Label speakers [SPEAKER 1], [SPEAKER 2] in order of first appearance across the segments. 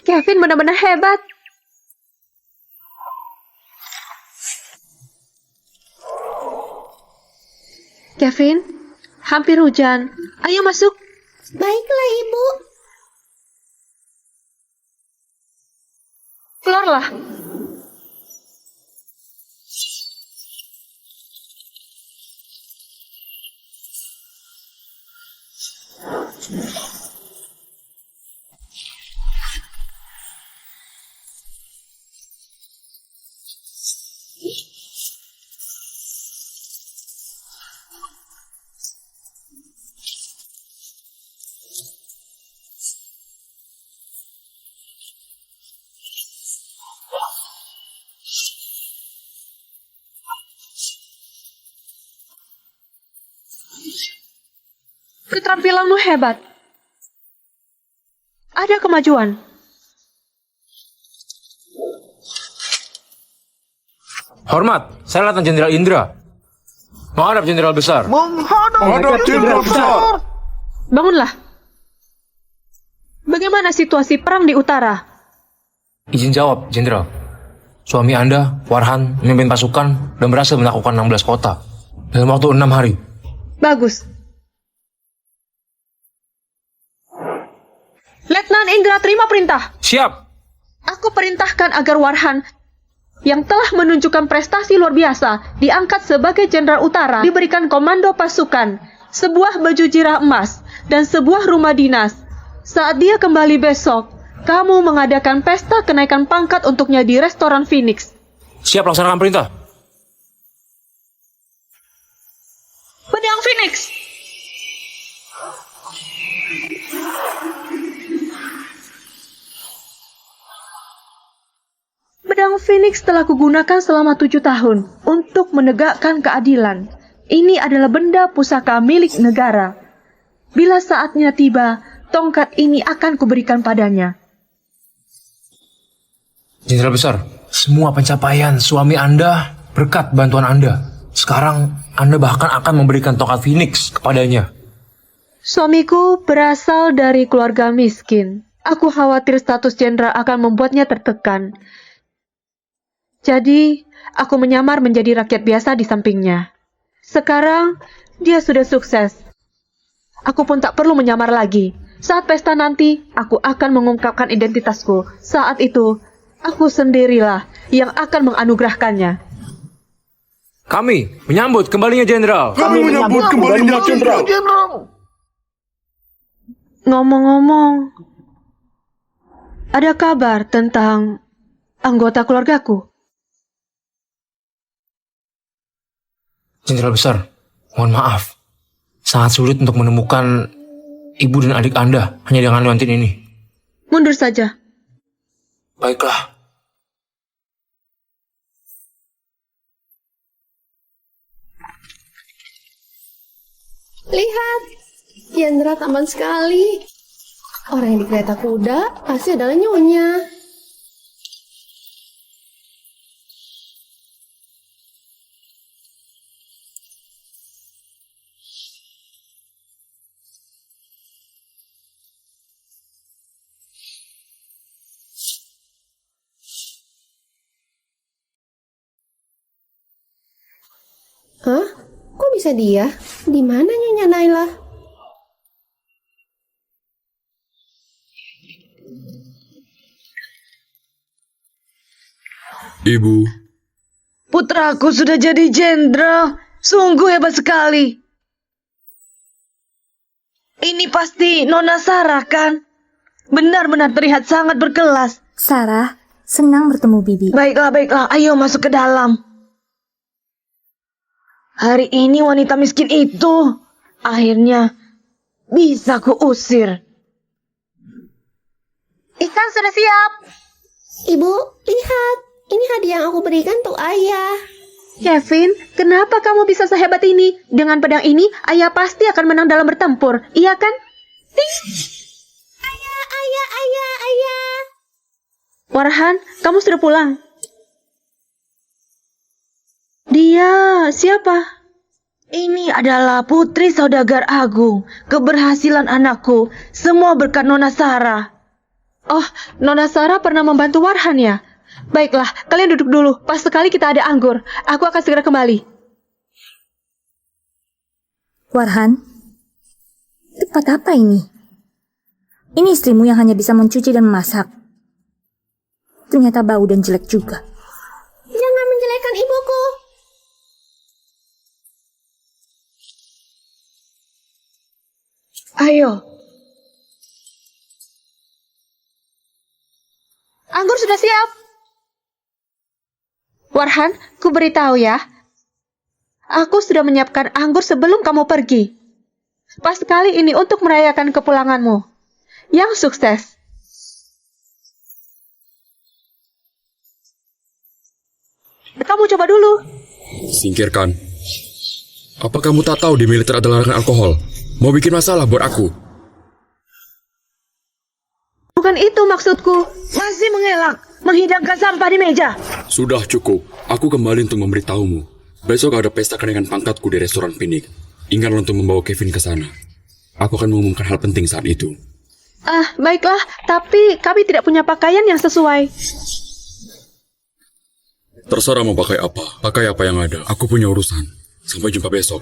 [SPEAKER 1] Kevin benar-benar hebat. Kevin, hampir hujan. Ayo masuk.
[SPEAKER 2] Baiklah, Ibu.
[SPEAKER 1] Keluarlah. Keterampilanmu hebat. Ada kemajuan.
[SPEAKER 3] Hormat, saya Letnan Jenderal Indra. Menghadap Jenderal Besar.
[SPEAKER 4] Menghadap Jenderal Besar.
[SPEAKER 1] Bangunlah. Bagaimana situasi perang di utara?
[SPEAKER 3] Izin jawab, Jenderal. Suami Anda, Warhan, memimpin pasukan dan berhasil menaklukkan 16 kota dalam waktu 6 hari.
[SPEAKER 1] Bagus. Letnan Indra terima perintah.
[SPEAKER 3] Siap.
[SPEAKER 1] Aku perintahkan agar Warhan yang telah menunjukkan prestasi luar biasa diangkat sebagai Jenderal Utara, diberikan komando pasukan, sebuah baju jirah emas, dan sebuah rumah dinas. Saat dia kembali besok, kamu mengadakan pesta kenaikan pangkat untuknya di restoran Phoenix.
[SPEAKER 3] Siap laksanakan perintah.
[SPEAKER 1] Pedang Phoenix. Pedang Phoenix telah kugunakan selama 7 tahun untuk menegakkan keadilan. Ini adalah benda pusaka milik negara. Bila saatnya tiba, tongkat ini akan kuberikan padanya.
[SPEAKER 3] Jenderal Besar, semua pencapaian suami Anda berkat bantuan Anda. Sekarang Anda bahkan akan memberikan tongkat Phoenix kepadanya.
[SPEAKER 1] Suamiku berasal dari keluarga miskin. Aku khawatir status jenderal akan membuatnya tertekan. Jadi, aku menyamar menjadi rakyat biasa di sampingnya. Sekarang, dia sudah sukses. Aku pun tak perlu menyamar lagi. Saat pesta nanti, aku akan mengungkapkan identitasku. Saat itu, aku sendirilah yang akan menganugerahkannya.
[SPEAKER 3] Kami menyambut kembalinya Jenderal.
[SPEAKER 4] Kami menyambut kembalinya Jenderal.
[SPEAKER 1] Ngomong-ngomong, ada kabar tentang anggota keluargaku?
[SPEAKER 3] Jenderal Besar, mohon maaf. Sangat sulit untuk menemukan ibu dan adik Anda hanya dengan leontin ini.
[SPEAKER 1] Mundur saja.
[SPEAKER 3] Baiklah.
[SPEAKER 2] Lihat, Jenderal tampan sekali. Orang yang di kereta kuda pasti adalah Nyonya. Hah? Kok bisa dia? Di mana Nyonya Naila?
[SPEAKER 4] Ibu,
[SPEAKER 1] Putraku sudah jadi jenderal. Sungguh hebat sekali. Ini pasti Nona Sarah, kan? Benar-benar terlihat sangat berkelas.
[SPEAKER 5] Sarah, senang bertemu Bibi.
[SPEAKER 1] Baiklah, baiklah. Ayo masuk ke dalam. Hari ini wanita miskin itu akhirnya bisa kuusir. Ikan sudah siap.
[SPEAKER 2] Ibu, lihat. Ini hadiah yang aku berikan untuk ayah.
[SPEAKER 1] Kevin, kenapa kamu bisa sehebat ini? Dengan pedang ini, ayah pasti akan menang dalam bertempur. Iya kan?
[SPEAKER 2] Ayah.
[SPEAKER 1] Warhan, kamu sudah pulang. Dia siapa? Ini adalah putri saudagar agung. Keberhasilan anakku, semua berkat Nona Sarah. Oh, Nona Sarah pernah membantu Warhan ya? Baiklah, kalian duduk dulu. Pas sekali kita ada anggur. Aku akan segera kembali.
[SPEAKER 5] Warhan, tempat apa ini? Ini istrimu yang hanya bisa mencuci dan memasak. Ternyata bau dan jelek juga.
[SPEAKER 2] Jangan menjelekkan ibuku.
[SPEAKER 1] Ayo. Anggur sudah siap. Warhan, ku beritahu ya. Aku sudah menyiapkan anggur sebelum kamu pergi. Pas sekali ini untuk merayakan kepulanganmu. Yang sukses. Kamu coba dulu.
[SPEAKER 4] Singkirkan. Apa kamu tak tahu di militer ada larangan alkohol? Mau bikin masalah buat aku?
[SPEAKER 1] Bukan itu maksudku. Masih mengelak. Menghidangkan sampah di meja.
[SPEAKER 4] Sudah cukup. Aku kembali untuk memberitahumu. Besok ada pesta kenaikan pangkatku di restoran Phoenix. Ingatlah untuk membawa Kevin ke sana. Aku akan mengumumkan hal penting saat itu.
[SPEAKER 1] Baiklah. Tapi kami tidak punya pakaian yang sesuai.
[SPEAKER 4] Terserah mau pakai apa. Pakai apa yang ada. Aku punya urusan. Sampai jumpa besok.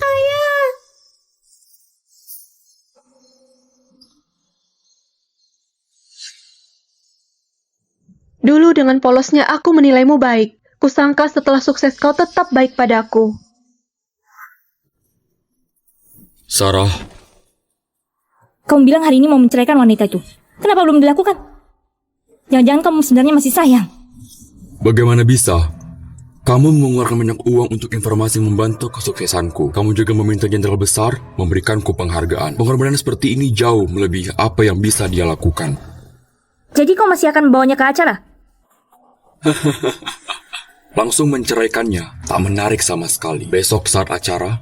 [SPEAKER 1] Dulu dengan polosnya aku menilaimu baik. Kusangka setelah sukses kau tetap baik padaku.
[SPEAKER 4] Sarah,
[SPEAKER 5] Kamu bilang hari ini mau menceraikan wanita itu. Kenapa belum dilakukan? Jangan-jangan kamu sebenarnya masih sayang.
[SPEAKER 4] bagaimana bisa? Kamu mengeluarkan banyak uang untuk informasi membantu kesuksesanku. Kamu juga meminta jenderal besar memberikanku penghargaan. Pengorbanan seperti ini jauh melebihi apa yang bisa dia lakukan.
[SPEAKER 5] Jadi kau masih akan membawanya ke acara?
[SPEAKER 4] Langsung menceraikannya tak menarik sama sekali. Besok saat acara,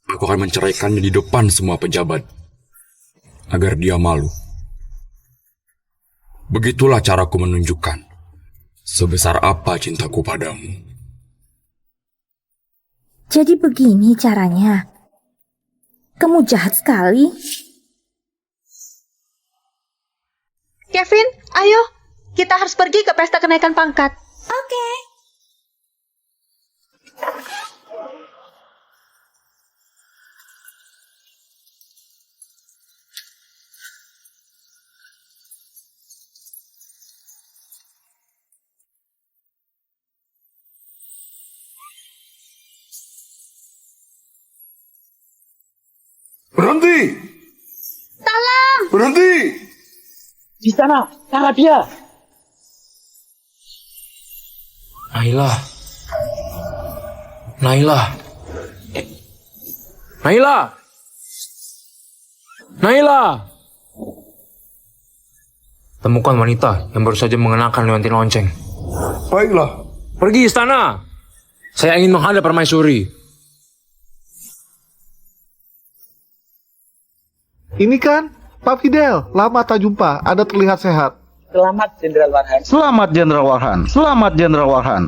[SPEAKER 4] aku akan menceraikannya di depan semua pejabat. Agar dia malu. Begitulah caraku menunjukkan sebesar apa cintaku padamu.
[SPEAKER 5] Jadi begini caranya. Kamu jahat sekali.
[SPEAKER 1] Kevin, ayo. Kita harus pergi ke pesta kenaikan pangkat.
[SPEAKER 5] Oke.
[SPEAKER 4] Berhenti!
[SPEAKER 1] Tolong!
[SPEAKER 4] Berhenti!
[SPEAKER 6] Di sana, cara dia.
[SPEAKER 3] Naila. Naila. Naila. Naila. Temukan wanita yang baru saja mengenakan leontin lonceng.
[SPEAKER 4] Baiklah.
[SPEAKER 3] Pergi istana. Saya ingin menghadap Permaisuri.
[SPEAKER 7] Ini kan Pak Fidel, lama tak jumpa. Anda terlihat sehat.
[SPEAKER 6] Selamat, Jenderal Warhan.
[SPEAKER 7] Selamat, Jenderal Warhan. Selamat, Jenderal Warhan.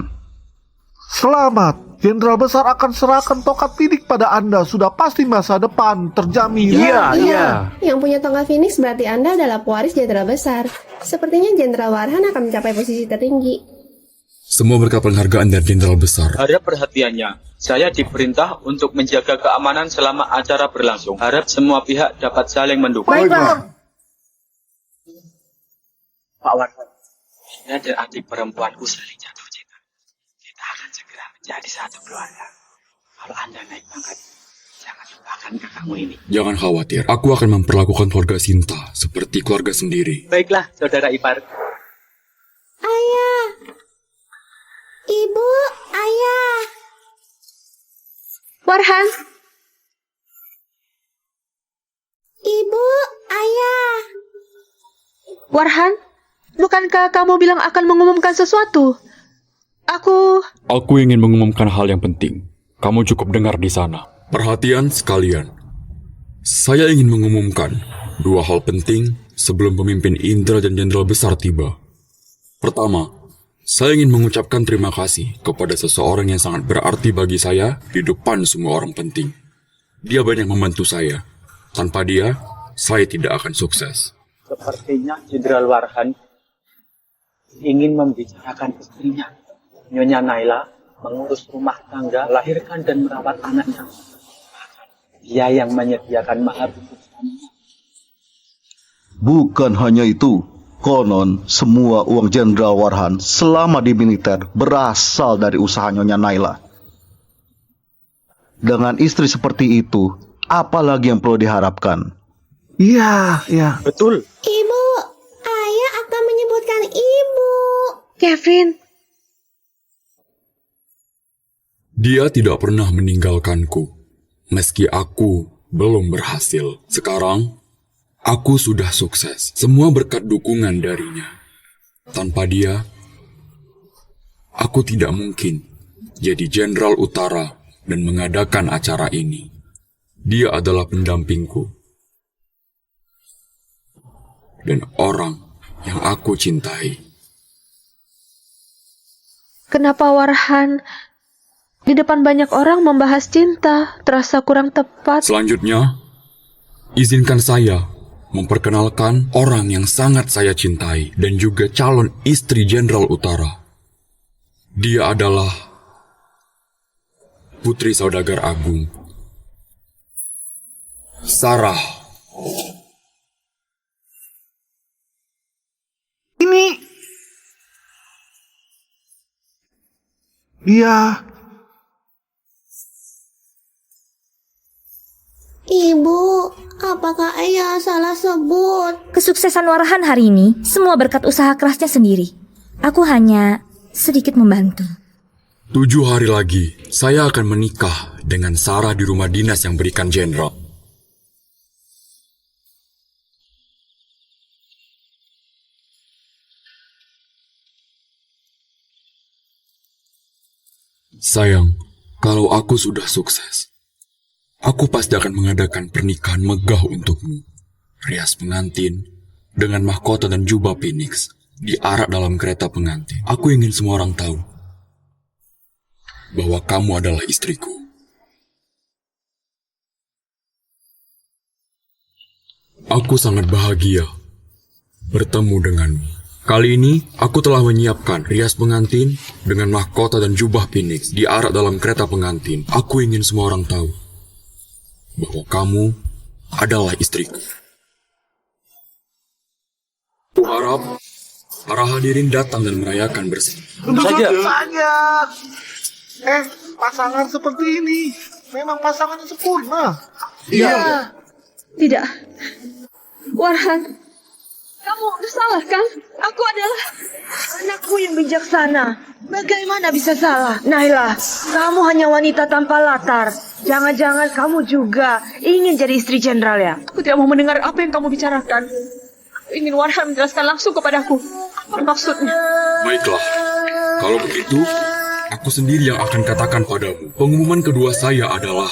[SPEAKER 7] Selamat. Jenderal besar akan serahkan tongkat Phoenix pada Anda. Sudah pasti masa depan terjamin.
[SPEAKER 3] Iya.
[SPEAKER 2] Yang punya tongkat Phoenix berarti Anda adalah pewaris jenderal besar. Sepertinya Jenderal Warhan akan mencapai posisi tertinggi.
[SPEAKER 4] Semua berkat penghargaan dari jenderal besar.
[SPEAKER 8] Harap perhatiannya. Saya diperintah untuk menjaga keamanan selama acara berlangsung. Harap semua pihak dapat saling mendukung.
[SPEAKER 7] Baiklah.
[SPEAKER 8] Pak Warhan, saya dan adik perempuanku saling jatuh cinta. Kita akan segera menjadi satu keluarga. Kalau Anda naik pangkat, jangan lupakan kakakmu ini.
[SPEAKER 4] Jangan khawatir, aku akan memperlakukan keluarga Sinta seperti keluarga sendiri.
[SPEAKER 8] Baiklah, saudara ipar.
[SPEAKER 2] Ayah. Ibu, ayah.
[SPEAKER 1] Warhan,
[SPEAKER 2] Ibu, ayah.
[SPEAKER 1] Warhan, bukankah kamu bilang akan mengumumkan sesuatu? Aku
[SPEAKER 4] Ingin mengumumkan hal yang penting. Kamu cukup dengar di sana. Perhatian sekalian. Saya ingin mengumumkan dua hal penting sebelum pemimpin Indra dan jenderal besar tiba. Pertama, saya ingin mengucapkan terima kasih kepada seseorang yang sangat berarti bagi saya di depan semua orang penting. Dia banyak membantu saya. Tanpa dia, saya tidak akan sukses.
[SPEAKER 6] Sepertinya Jenderal Warhan ingin membicarakan istrinya, Nyonya Naila, mengurus rumah tangga, melahirkan dan merawat anaknya. Dia yang menyediakan mahar untuk suaminya.
[SPEAKER 7] Bukan hanya itu, konon semua uang Jenderal Warhan selama di militer berasal dari usaha Nyonya Naila. Dengan istri seperti itu, apa lagi yang perlu diharapkan? Iya.
[SPEAKER 6] Betul.
[SPEAKER 2] Ibu, ayah akan menyebutkan ibu.
[SPEAKER 1] Kevin,
[SPEAKER 4] Dia tidak pernah meninggalkanku, meski aku belum berhasil. Sekarang, aku sudah sukses. Semua berkat dukungan darinya. Tanpa dia, aku tidak mungkin jadi Jenderal Utara dan mengadakan acara ini. Dia adalah pendampingku. Dan orang yang aku cintai.
[SPEAKER 1] kenapa Warhan di depan banyak orang membahas cinta terasa kurang tepat?
[SPEAKER 4] Selanjutnya, izinkan saya memperkenalkan orang yang sangat saya cintai dan juga calon istri Jenderal Utara. Dia adalah Putri Saudagar Agung, Sarah.
[SPEAKER 7] Iya.
[SPEAKER 2] Ibu, apakah ayah salah sebut?
[SPEAKER 5] Kesuksesan Warhan hari ini semua berkat usaha kerasnya sendiri. Aku hanya sedikit membantu.
[SPEAKER 4] 7 hari lagi, saya akan menikah dengan Sarah di rumah dinas yang berikan jenderal. Sayang, kalau aku sudah sukses, aku pasti akan mengadakan pernikahan megah untukmu. Rias pengantin dengan mahkota dan jubah Phoenix diarak dalam kereta pengantin. Aku ingin semua orang tahu bahwa kamu adalah istriku. Aku sangat bahagia bertemu denganmu. Kali ini, aku telah menyiapkan rias pengantin dengan mahkota dan jubah Phoenix diarak dalam kereta pengantin. Aku ingin semua orang tahu bahwa kamu adalah istriku. Aku harap para hadirin datang dan merayakan bersama.
[SPEAKER 7] Tentu saja. Pasangan seperti ini memang pasangan yang sempurna.
[SPEAKER 1] Iya. Tidak. Warhan, kamu salah kan? Aku adalah anakku yang bijaksana. Bagaimana bisa salah? Naila, kamu hanya wanita tanpa latar. Jangan-jangan kamu juga ingin jadi istri jenderal ya? Aku tidak mau mendengar apa yang kamu bicarakan. Aku ingin Warhan menjelaskan langsung kepadaku. Apa maksudnya?
[SPEAKER 4] Baiklah, kalau begitu, aku sendiri yang akan katakan padamu. Pengumuman kedua saya adalah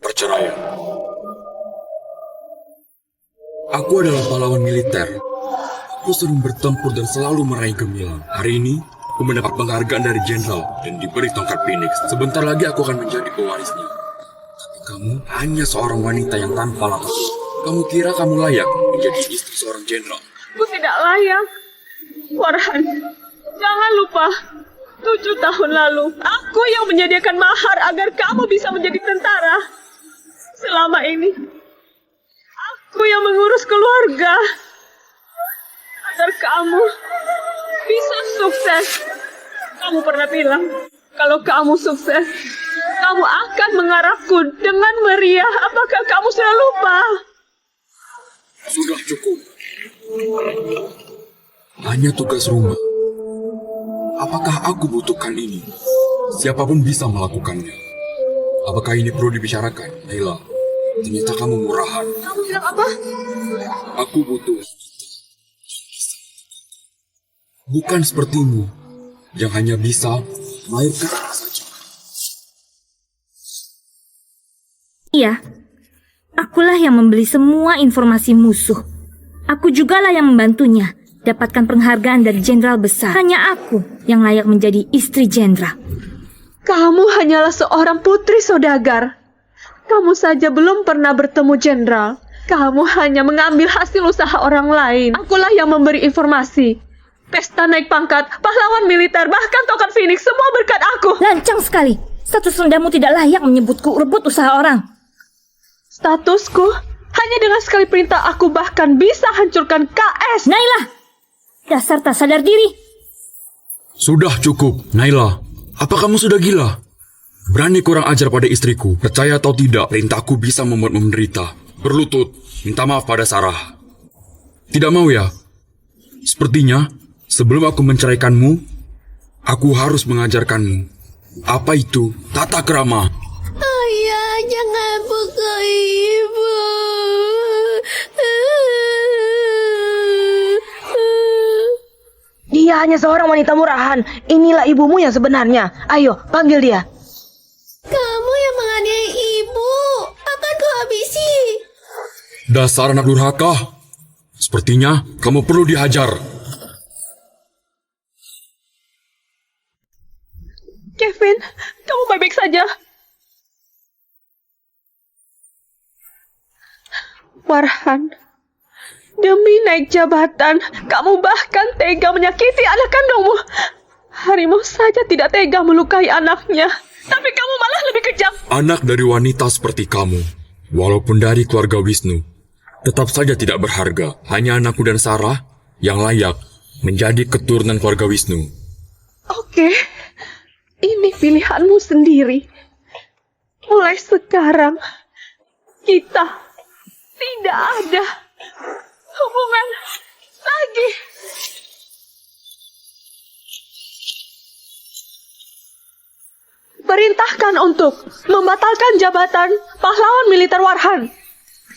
[SPEAKER 4] perceraian. Aku adalah pahlawan militer. Aku sering bertempur dan selalu meraih gemilang. Hari ini, aku mendapat penghargaan dari jenderal dan diberi tongkat Phoenix. Sebentar lagi aku akan menjadi pewarisnya. Tapi kamu hanya seorang wanita yang tanpa latar. Kamu kira kamu layak menjadi istri seorang jenderal?
[SPEAKER 1] Aku tidak layak. Warhan, jangan lupa. 7 tahun lalu, aku yang menyediakan mahar agar kamu bisa menjadi tentara. Selama ini, aku yang mengurus keluarga agar kamu bisa sukses. Kamu pernah bilang, kalau kamu sukses, kamu akan mengarahku dengan meriah. Apakah kamu sudah lupa?
[SPEAKER 4] Sudah cukup. Hanya tugas rumah. Apakah aku butuhkan ini? Siapapun bisa melakukannya. Apakah ini perlu dibicarakan, Naila? Ternyata kamu murahan.
[SPEAKER 1] Kamu bilang apa?
[SPEAKER 4] Aku butuh. Bukan sepertimu, yang hanya bisa melahirkan anak saja.
[SPEAKER 5] Iya, akulah yang membeli semua informasi musuh. Aku jugalah yang membantunya dapatkan penghargaan dari jenderal besar. Hanya aku yang layak menjadi istri jenderal.
[SPEAKER 1] Kamu hanyalah seorang putri saudagar. Kamu saja belum pernah bertemu jenderal. Kamu hanya mengambil hasil usaha orang lain. Akulah yang memberi informasi. Pesta naik pangkat, pahlawan militer, bahkan tongkat Phoenix, semua berkat aku.
[SPEAKER 5] Lancang sekali. Status rendahmu tidak layak menyebutku rebut usaha orang.
[SPEAKER 1] Statusku? Hanya dengan sekali perintah aku bahkan bisa hancurkan KS.
[SPEAKER 5] Naila! Dasar tak sadar diri.
[SPEAKER 4] Sudah cukup, Naila. Apa kamu sudah gila? Berani kurang ajar pada istriku. Percaya atau tidak, perintahku bisa membuatmu menderita. Berlutut, minta maaf pada Sarah. Tidak mau ya? Sepertinya, sebelum aku menceraikanmu, aku harus mengajarkanmu. Apa itu tata krama?
[SPEAKER 2] Ayah, jangan pukul ibu.
[SPEAKER 9] Dia hanya seorang wanita murahan. Inilah ibumu yang sebenarnya. Ayo, panggil dia.
[SPEAKER 2] Kamu yang menganiaya ibu. Akan kuhabisi.
[SPEAKER 4] Dasar anak durhaka. Sepertinya kamu perlu dihajar.
[SPEAKER 1] Kevin, kamu baik-baik saja. Warhan, demi naik jabatan, kamu bahkan tega menyakiti anak kandungmu. Harimau saja tidak tega melukai anaknya, tapi kamu malah lebih kejam.
[SPEAKER 4] Anak dari wanita seperti kamu, walaupun dari keluarga Wisnu, tetap saja tidak berharga. Hanya anakku dan Sarah yang layak menjadi keturunan keluarga Wisnu.
[SPEAKER 1] Oke, ini pilihanmu sendiri. Mulai sekarang, kita tidak ada hubungan lagi. Perintahkan untuk membatalkan jabatan pahlawan militer Warhan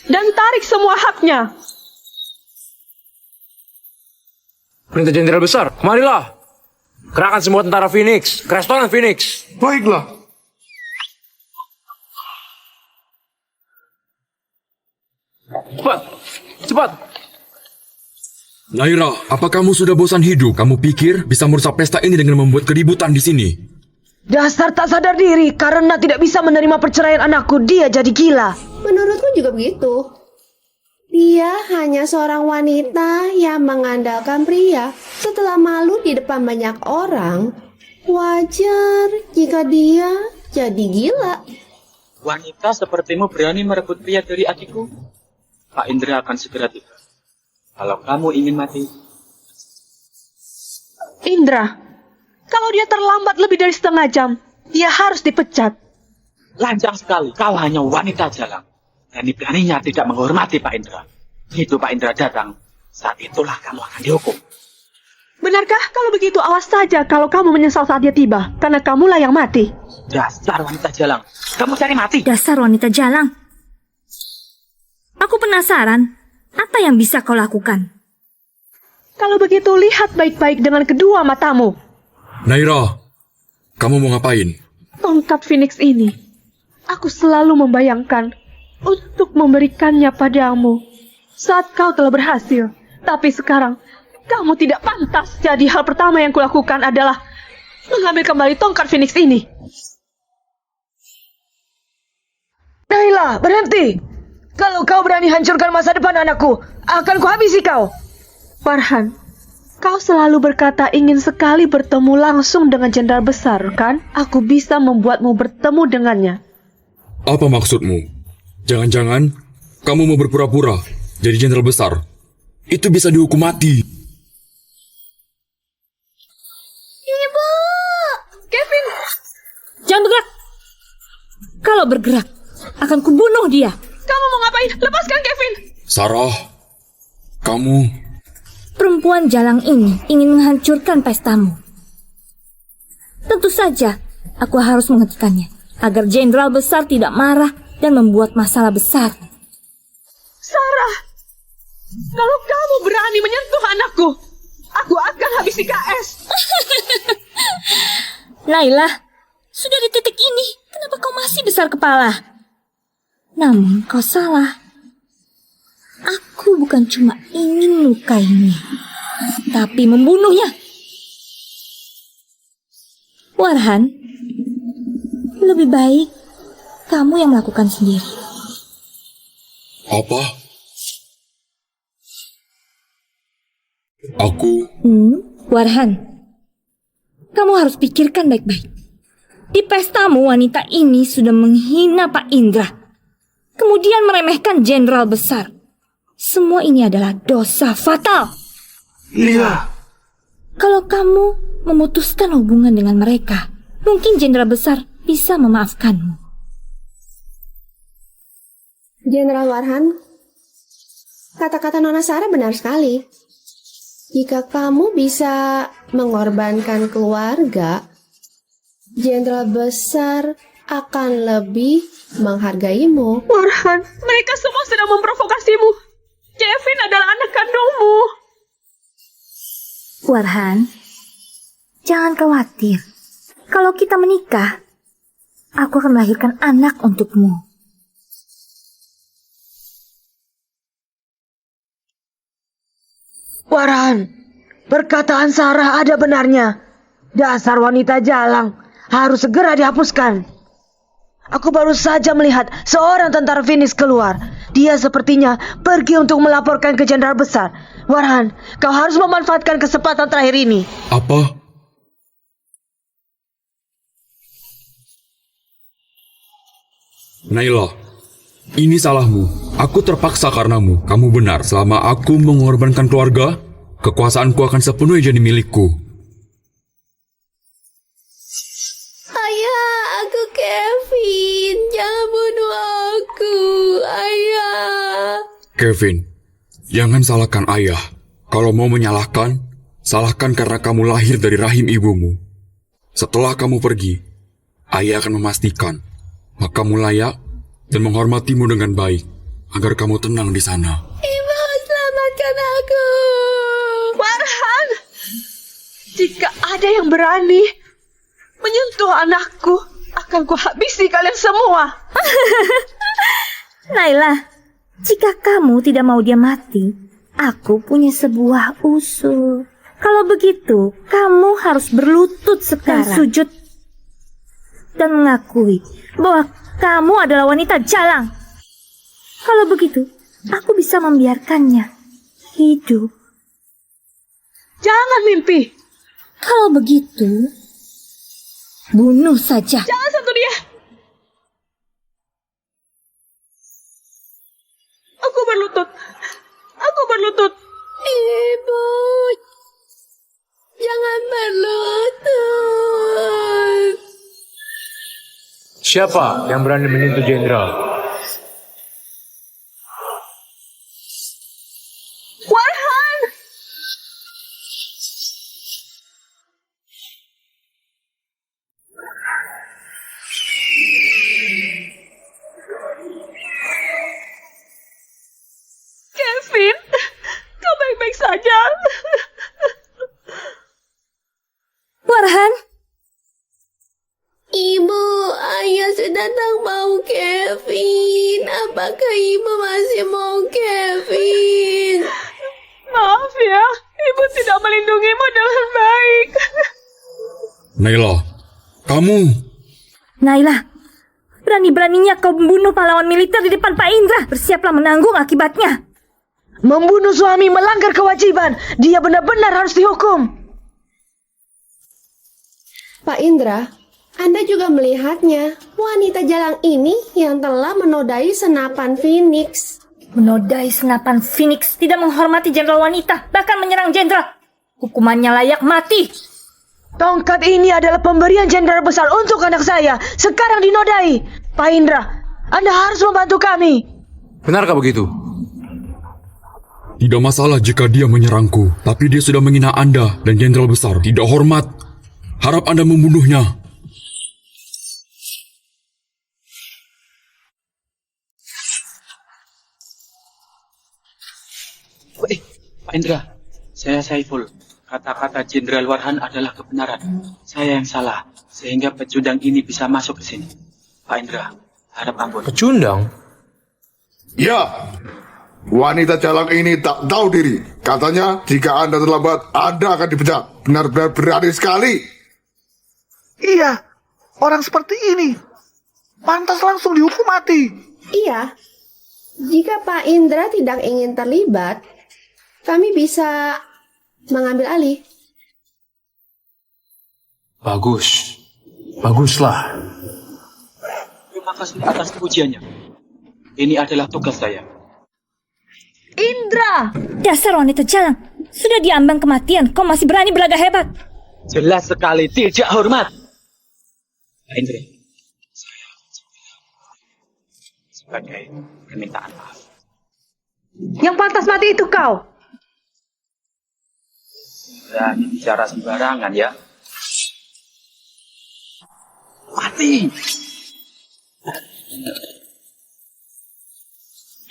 [SPEAKER 1] dan tarik semua haknya.
[SPEAKER 3] Perintah Jenderal Besar, kemarilah. Kerahkan semua tentara Phoenix ke restoran Phoenix.
[SPEAKER 7] Baiklah.
[SPEAKER 3] Cepat, cepat.
[SPEAKER 4] Naira, apa kamu sudah bosan hidup? Kamu pikir bisa merusak pesta ini dengan membuat keributan di sini?
[SPEAKER 9] Dasar tak sadar diri karena tidak bisa menerima perceraian anakku. Dia jadi gila.
[SPEAKER 2] Menurutku juga begitu. Dia hanya seorang wanita yang mengandalkan pria. Setelah malu di depan banyak orang, wajar jika dia jadi gila.
[SPEAKER 6] Wanita sepertimu berani merebut pria dari adikku? Pak Indra akan segera tiba. Kalau kamu ingin mati,
[SPEAKER 1] Indra, kalau dia terlambat lebih dari setengah jam, dia harus dipecat.
[SPEAKER 6] lancang sekali. Kau hanya wanita jalang. Berani-beraninya tidak menghormati Pak Indra. Begitu Pak Indra datang, saat itulah kamu akan dihukum.
[SPEAKER 1] Benarkah? Kalau begitu, awas saja kalau kamu menyesal saat dia tiba, karena kamulah yang mati.
[SPEAKER 6] Dasar wanita jalang. Kamu cari mati.
[SPEAKER 5] Dasar wanita jalang. Aku penasaran, apa yang bisa kau lakukan?
[SPEAKER 1] Kalau begitu, lihat baik-baik dengan kedua matamu.
[SPEAKER 4] Naira, kamu mau ngapain?
[SPEAKER 1] Tongkat Phoenix ini, aku selalu membayangkan untuk memberikannya padamu saat kau telah berhasil. Tapi sekarang, kamu tidak pantas. Jadi hal pertama yang kulakukan adalah mengambil kembali tongkat Phoenix ini.
[SPEAKER 9] Naila, berhenti! Kalau kau berani hancurkan masa depan anakku, akan kuhabisi kau.
[SPEAKER 1] Farhan, kau selalu berkata ingin sekali bertemu langsung dengan jenderal besar, kan? Aku bisa membuatmu bertemu dengannya.
[SPEAKER 4] Apa maksudmu? Jangan-jangan kamu mau berpura-pura jadi jenderal besar. Itu bisa dihukum mati.
[SPEAKER 2] Ibu!
[SPEAKER 1] Kevin!
[SPEAKER 5] Jangan bergerak. Kalau bergerak, akan kubunuh dia.
[SPEAKER 1] Kamu mau ngapain? Lepaskan Kevin!
[SPEAKER 4] Sarah, kamu...
[SPEAKER 5] Perempuan jalang ini ingin menghancurkan pestamu. Tentu saja, aku harus menghentikannya agar jenderal besar tidak marah dan membuat masalah besar.
[SPEAKER 1] Sarah! Kalau kamu berani menyentuh anakku, aku akan habisi KS.
[SPEAKER 5] Naila, sudah di titik ini, kenapa kau masih besar kepala? Namun kau salah. Aku bukan cuma ingin melukainya, tapi membunuhnya. Warhan, lebih baik kamu yang melakukan sendiri.
[SPEAKER 4] Apa? Aku...
[SPEAKER 5] Warhan, kamu harus pikirkan baik-baik. Di pestamu wanita ini sudah menghina Pak Indra, kemudian meremehkan jenderal besar. Semua ini adalah dosa fatal.
[SPEAKER 7] Iya.
[SPEAKER 5] Kalau kamu memutuskan hubungan dengan mereka, mungkin jenderal besar bisa memaafkanmu.
[SPEAKER 2] Jenderal Warhan, kata-kata Nona Sarah benar sekali. Jika kamu bisa mengorbankan keluarga, jenderal besar akan lebih menghargaimu.
[SPEAKER 1] Warhan, mereka semua sedang memprovokasimu. Kevin adalah anak kandungmu.
[SPEAKER 5] Warhan, jangan khawatir. Kalau kita menikah, aku akan melahirkan anak untukmu.
[SPEAKER 9] Warhan, perkataan Sarah ada benarnya. Dasar wanita jalang harus segera dihapuskan. Aku baru saja melihat seorang tentara Phoenix keluar. Dia sepertinya pergi untuk melaporkan ke jenderal besar. Warhan, kau harus memanfaatkan kesempatan terakhir ini.
[SPEAKER 4] Apa? Naila, ini salahmu. Aku terpaksa karenamu. Kamu benar, selama aku mengorbankan keluarga, kekuasaanku akan sepenuhnya jadi milikku.
[SPEAKER 2] Ayah, aku Kevin. Jangan bunuh aku, Ayah.
[SPEAKER 4] Kevin, jangan salahkan ayah. Kalau mau menyalahkan, salahkan karena kamu lahir dari rahim ibumu. Setelah kamu pergi, ayah akan memastikan kamu layak dan menghormatimu dengan baik agar kamu tenang di sana.
[SPEAKER 2] Ibu, selamatkan aku.
[SPEAKER 1] Warhan, jika ada yang berani menyentuh anakku, akan kuhabisi kalian semua.
[SPEAKER 5] Naila, jika kamu tidak mau dia mati, aku punya sebuah usul. Kalau begitu, kamu harus berlutut sekarang, sujud, dan mengakui bahwa kamu adalah wanita jalang. Kalau begitu, aku bisa membiarkannya hidup.
[SPEAKER 1] Jangan mimpi.
[SPEAKER 5] Kalau begitu, bunuh saja.
[SPEAKER 1] Jangan sentuh dia. Aku berlutut. Aku berlutut.
[SPEAKER 2] Ibu, jangan berlutut.
[SPEAKER 3] Siapa yang berani menyentuh jenderal?
[SPEAKER 1] Warhan! Kevin, kau baik-baik saja.
[SPEAKER 5] Warhan,
[SPEAKER 2] Ibu, ayah sudah tak mau Kevin. Apakah ibu masih mau Kevin?
[SPEAKER 1] Maaf ya, ibu tidak melindungimu dengan baik.
[SPEAKER 4] Naila, kamu...
[SPEAKER 5] Naila, berani-beraninya kau membunuh pahlawan militer di depan Pak Indra. Bersiaplah menanggung akibatnya.
[SPEAKER 9] Membunuh suami melanggar kewajiban. Dia benar-benar harus dihukum.
[SPEAKER 2] Pak Indra, Anda juga melihatnya. Wanita jalang ini yang telah menodai senapan Phoenix.
[SPEAKER 5] Menodai senapan Phoenix, tidak menghormati jenderal wanita, bahkan menyerang jenderal. Hukumannya layak mati.
[SPEAKER 9] Tongkat ini adalah pemberian jenderal besar untuk anak saya. Sekarang dinodai. Pak Indra, Anda harus membantu kami.
[SPEAKER 3] Benarkah begitu?
[SPEAKER 4] Tidak masalah jika dia menyerangku, tapi dia sudah menghina Anda dan jenderal besar. Tidak hormat. Harap Anda membunuhnya.
[SPEAKER 6] Pak Indra, saya Saiful. Kata-kata Jenderal Warhan adalah kebenaran. Saya yang salah, sehingga pecundang ini bisa masuk ke sini. Pak Indra, harap ampun.
[SPEAKER 3] Pecundang?
[SPEAKER 7] Ya, wanita jalang ini tak tahu diri. Katanya jika Anda terlambat, Anda akan dipecat. Benar-benar berani sekali. Iya, orang seperti ini pantas langsung dihukum mati.
[SPEAKER 2] Iya, jika Pak Indra tidak ingin terlibat, kami bisa mengambil alih.
[SPEAKER 3] Bagus. Baguslah.
[SPEAKER 8] Terima kasih atas pujiannya. Ini adalah tugas saya.
[SPEAKER 1] Indra!
[SPEAKER 5] Dasar wanita jalang. Sudah diambang kematian, kau masih berani berlagak hebat.
[SPEAKER 8] Jelas sekali tidak hormat. Pak Indra, saya sebagai permintaan maaf.
[SPEAKER 1] Yang pantas mati itu kau.
[SPEAKER 8] Berani bicara sembarangan ya. Mati.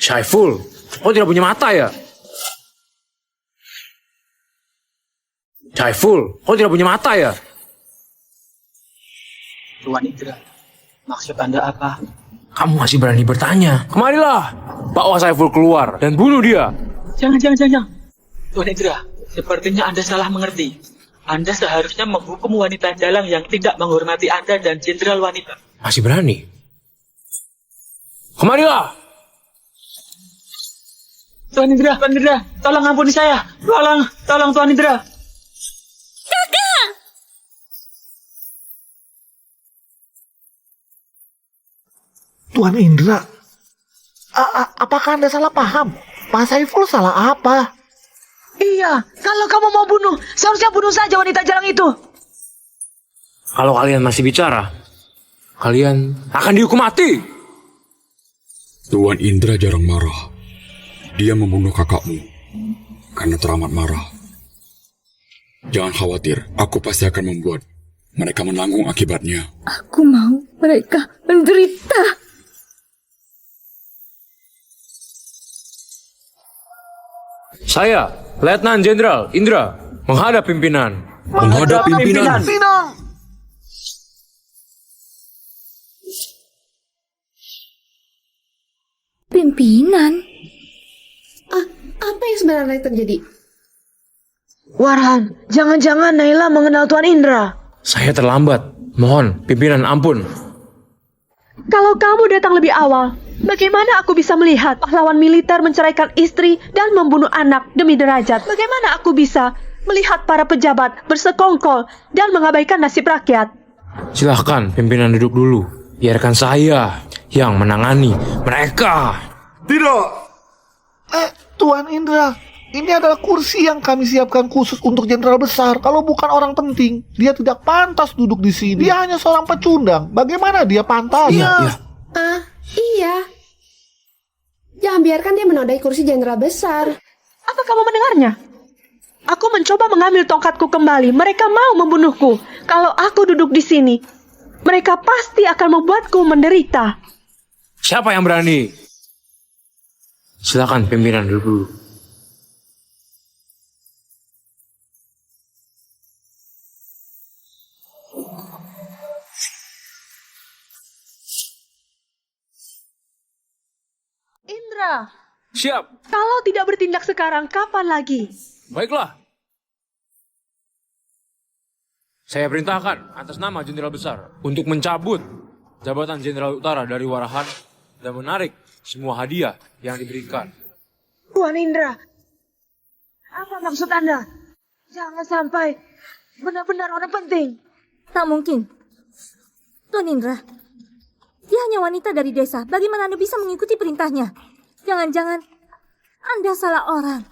[SPEAKER 3] Syaiful, kau tidak punya mata ya? Syaiful, kau tidak punya mata ya?
[SPEAKER 8] Tuan Indra, maksud Anda apa?
[SPEAKER 3] Kamu masih berani bertanya? Kemarilah, bawa Syaiful keluar dan bunuh dia.
[SPEAKER 8] Jangan. Tuan Indra, sepertinya Anda salah mengerti. Anda seharusnya menghukum wanita jalang yang tidak menghormati Anda dan jenderal wanita.
[SPEAKER 3] Masih berani? Kemarilah!
[SPEAKER 8] Tuan Indra, tolong ampuni saya. Tolong Tuan Indra.
[SPEAKER 7] Tuan Indra, apakah Anda salah paham? Pak Saiful salah apa?
[SPEAKER 9] Iya, kalau kamu mau bunuh, seharusnya bunuh saja wanita jalang itu.
[SPEAKER 3] Kalau kalian masih bicara, kalian akan dihukum mati.
[SPEAKER 4] Tuan Indra jarang marah. Dia membunuh kakakmu karena teramat marah. Jangan khawatir, aku pasti akan membuat mereka menanggung akibatnya.
[SPEAKER 5] Aku mau mereka menderita.
[SPEAKER 3] Saya, Letnan Jenderal Indra, menghadap pimpinan.
[SPEAKER 4] Menghadap pimpinan.
[SPEAKER 5] Pimpinan?
[SPEAKER 2] Apa yang sebenarnya terjadi?
[SPEAKER 9] Warhan, jangan-jangan Naila mengenal Tuan Indra.
[SPEAKER 3] Saya terlambat. Mohon, pimpinan ampun.
[SPEAKER 1] Kalau kamu datang lebih awal, bagaimana aku bisa melihat pahlawan militer menceraikan istri dan membunuh anak demi derajat? Bagaimana aku bisa melihat para pejabat bersekongkol dan mengabaikan nasib rakyat?
[SPEAKER 3] Silahkan pimpinan duduk dulu. Biarkan saya yang menangani mereka.
[SPEAKER 7] Tidak. Tuan Indra, ini adalah kursi yang kami siapkan khusus untuk jenderal besar. Kalau bukan orang penting, dia tidak pantas duduk di sini. Dia hanya seorang pecundang. Bagaimana dia pantas?
[SPEAKER 3] Iya.
[SPEAKER 2] Iya. Jangan biarkan dia menodai kursi jenderal besar.
[SPEAKER 1] Apa kamu mendengarnya? Aku mencoba mengambil tongkatku kembali. Mereka mau membunuhku. Kalau aku duduk di sini, mereka pasti akan membuatku menderita.
[SPEAKER 3] Siapa yang berani? Silakan pimpinan duduk dulu.
[SPEAKER 1] Indra,
[SPEAKER 3] Siap.
[SPEAKER 1] kalau tidak bertindak sekarang, kapan lagi?
[SPEAKER 3] Baiklah. Saya perintahkan atas nama Jenderal Besar untuk mencabut jabatan Jenderal Utara dari Warahan dan menarik semua hadiah yang diberikan.
[SPEAKER 9] Tuan Indra, apa maksud Anda? Jangan sampai benar-benar orang penting.
[SPEAKER 5] Tak mungkin. Tuan Indra, dia hanya wanita dari desa. Bagaimana Anda bisa mengikuti perintahnya? Jangan-jangan Anda salah orang.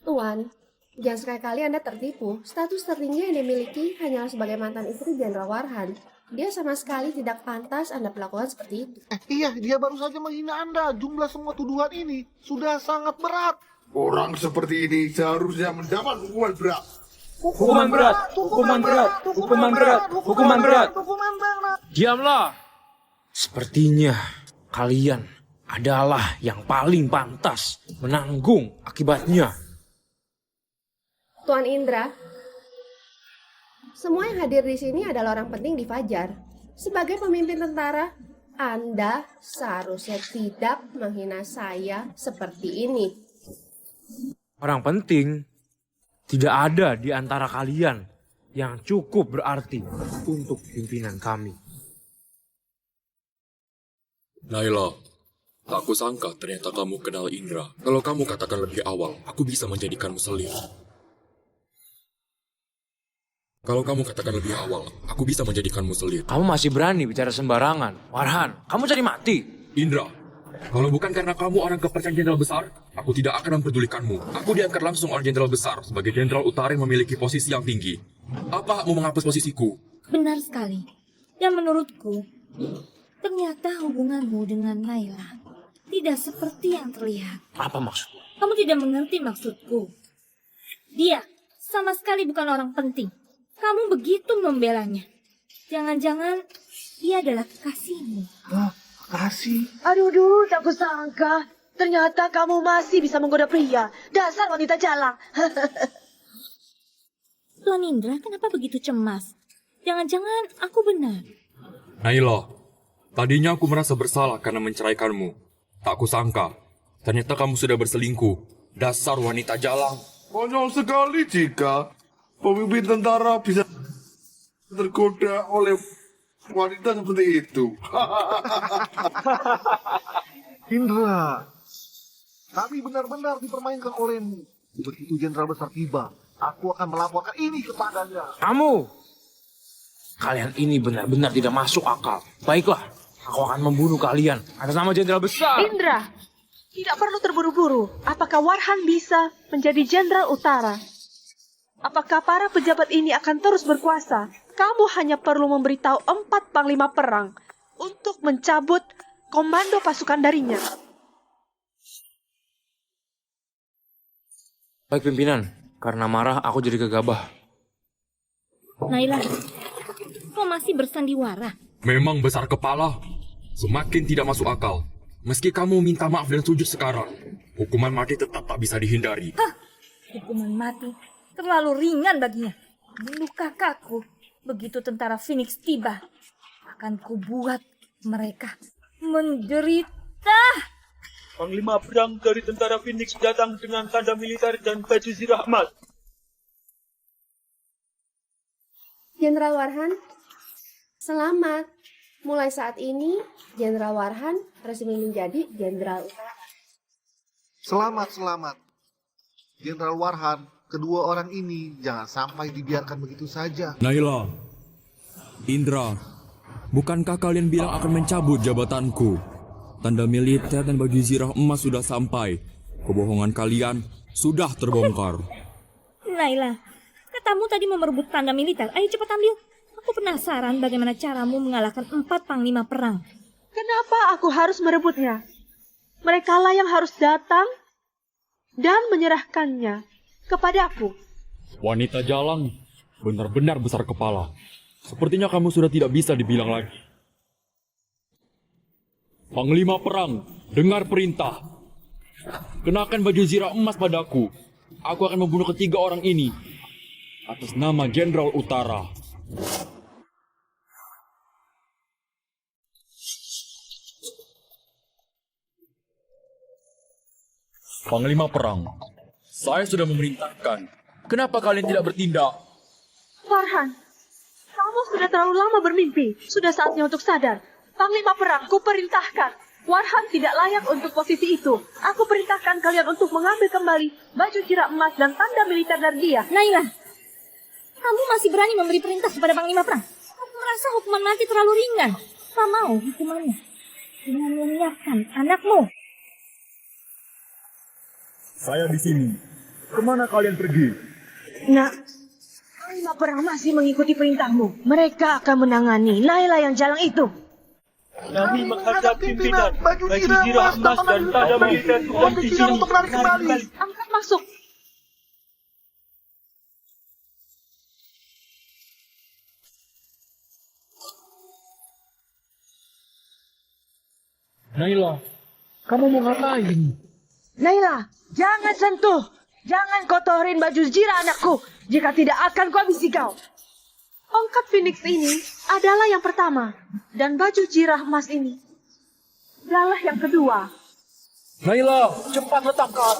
[SPEAKER 2] Tuan, jangan sekali-kali Anda tertipu. Status tertinggi yang dimiliki hanyalah sebagai mantan istri Jenderal Warhan. Dia sama sekali tidak pantas Anda perlakukan seperti itu.
[SPEAKER 7] Iya, dia baru saja menghina Anda. Jumlah semua tuduhan ini sudah sangat berat.
[SPEAKER 10] Orang seperti ini seharusnya mendapat hukuman berat.
[SPEAKER 6] Hukuman berat.
[SPEAKER 3] Diamlah. Sepertinya kalian adalah yang paling pantas menanggung akibatnya.
[SPEAKER 2] Tuan Indra, semua yang hadir di sini adalah orang penting di Fajar. Sebagai pemimpin tentara, Anda seharusnya tidak menghina saya seperti ini.
[SPEAKER 3] Orang penting tidak ada di antara kalian yang cukup berarti untuk pimpinan kami.
[SPEAKER 4] Naila, tak kusangka ternyata kamu kenal Indra. Kalau kamu katakan lebih awal, aku bisa menjadikanmu selir. Kalau kamu katakan lebih awal, aku bisa menjadikanmu selir.
[SPEAKER 3] Kamu masih berani bicara sembarangan. Warhan, kamu cari mati.
[SPEAKER 4] Indra, kalau bukan karena kamu orang kepercayaan jenderal besar, aku tidak akan memperdulikanmu. Aku diangkat langsung oleh jenderal besar sebagai jenderal utara yang memiliki posisi yang tinggi. Apa hakmu menghapus posisiku?
[SPEAKER 5] Benar sekali. Dan menurutku, ternyata hubunganmu dengan Naila tidak seperti yang terlihat.
[SPEAKER 3] Apa maksudmu?
[SPEAKER 5] Kamu tidak mengerti maksudku. Dia sama sekali bukan orang penting. Kamu begitu membelanya. Jangan-jangan dia adalah kekasihmu.
[SPEAKER 7] Kasih.
[SPEAKER 9] Aduh, tak kusangka. Ternyata kamu masih bisa menggoda pria. Dasar wanita jalang.
[SPEAKER 5] Tuan Indra, kenapa begitu cemas? Jangan-jangan aku benar.
[SPEAKER 4] Naila, tadinya aku merasa bersalah karena menceraikanmu. Tak kusangka, ternyata kamu sudah berselingkuh. Dasar wanita jalang.
[SPEAKER 10] Konyol sekali jika pemimpin tentara bisa tergoda oleh wanita seperti itu.
[SPEAKER 7] Indra, kami benar-benar dipermainkan olehmu. Begitu jenderal besar tiba, aku akan melaporkan ini kepadanya.
[SPEAKER 3] Kalian ini benar-benar tidak masuk akal. Baiklah, aku akan membunuh kalian atas nama jenderal besar.
[SPEAKER 1] Indra, tidak perlu terburu-buru. Apakah Warhan bisa menjadi jenderal utara? Apakah para pejabat ini akan terus berkuasa? Kamu hanya perlu memberitahu 4 panglima perang untuk mencabut komando pasukan darinya.
[SPEAKER 3] Baik pimpinan, karena marah aku jadi gegabah.
[SPEAKER 5] Naila, kau masih bersandiwara.
[SPEAKER 4] Memang besar kepala. Semakin tidak masuk akal. Meski kamu minta maaf dan sujud sekarang, hukuman mati tetap tak bisa dihindari.
[SPEAKER 5] Hah, hukuman mati terlalu ringan baginya. Bunuh kakakku. Begitu tentara Phoenix tiba, akan kubuat mereka menderita.
[SPEAKER 6] Panglima perang dari tentara Phoenix datang dengan tanda militer dan baju zirah emas.
[SPEAKER 2] Jenderal Warhan, selamat. Mulai saat ini, Jenderal Warhan resmi menjadi Jenderal Utara.
[SPEAKER 7] Selamat. Jenderal Warhan, kedua orang ini jangan sampai dibiarkan begitu saja.
[SPEAKER 4] Naila, Indra, bukankah kalian bilang akan mencabut jabatanku? Tanda militer dan baju zirah emas sudah sampai. Kebohongan kalian sudah terbongkar.
[SPEAKER 5] Naila, katamu tadi mau merebut tanda militer. Ayo cepat ambil. Aku penasaran bagaimana caramu mengalahkan 4 panglima perang.
[SPEAKER 1] Kenapa aku harus merebutnya? Merekalah yang harus datang dan menyerahkannya kepadaku.
[SPEAKER 4] Wanita jalang, benar-benar besar kepala. Sepertinya kamu sudah tidak bisa dibilang lagi. Panglima perang, dengar perintah. Kenakan baju zirah emas padaku. Aku akan membunuh ketiga orang ini atas nama Jenderal Utara. Panglima perang, saya sudah memerintahkan. Kenapa kalian tidak bertindak?
[SPEAKER 1] Farhan, kamu sudah terlalu lama bermimpi. Sudah saatnya untuk sadar. Panglima perang, kuperintahkan. Warhan tidak layak untuk posisi itu. Aku perintahkan kalian untuk mengambil kembali baju zirah emas dan tanda militer dari dia.
[SPEAKER 5] Naila, kamu masih berani memberi perintah kepada panglima perang? Aku merasa hukuman mati terlalu ringan. Tak mau hukumannya dengan menyiapkan anakmu.
[SPEAKER 4] Saya di sini. Kemana kalian pergi?
[SPEAKER 9] Nak, panglima perang masih mengikuti perintahmu. Mereka akan menangani Naila yang jalang itu.
[SPEAKER 6] Kami menghadap pimpinan,
[SPEAKER 7] baju
[SPEAKER 6] baju
[SPEAKER 7] zirah
[SPEAKER 6] zirah
[SPEAKER 7] emas
[SPEAKER 6] emas dan tanda militer
[SPEAKER 7] Mohon pimpinan untuk menarik kembali.
[SPEAKER 1] Angkat masuk.
[SPEAKER 3] Naila, kamu mau ngapain?
[SPEAKER 9] Naila, jangan sentuh. Jangan kotorin baju zirah anakku. Jika tidak akan kuhabisi kau.
[SPEAKER 1] Tongkat Phoenix ini adalah yang pertama. Dan baju zirah emas ini adalah yang kedua.
[SPEAKER 3] Naila, cepat letakkan.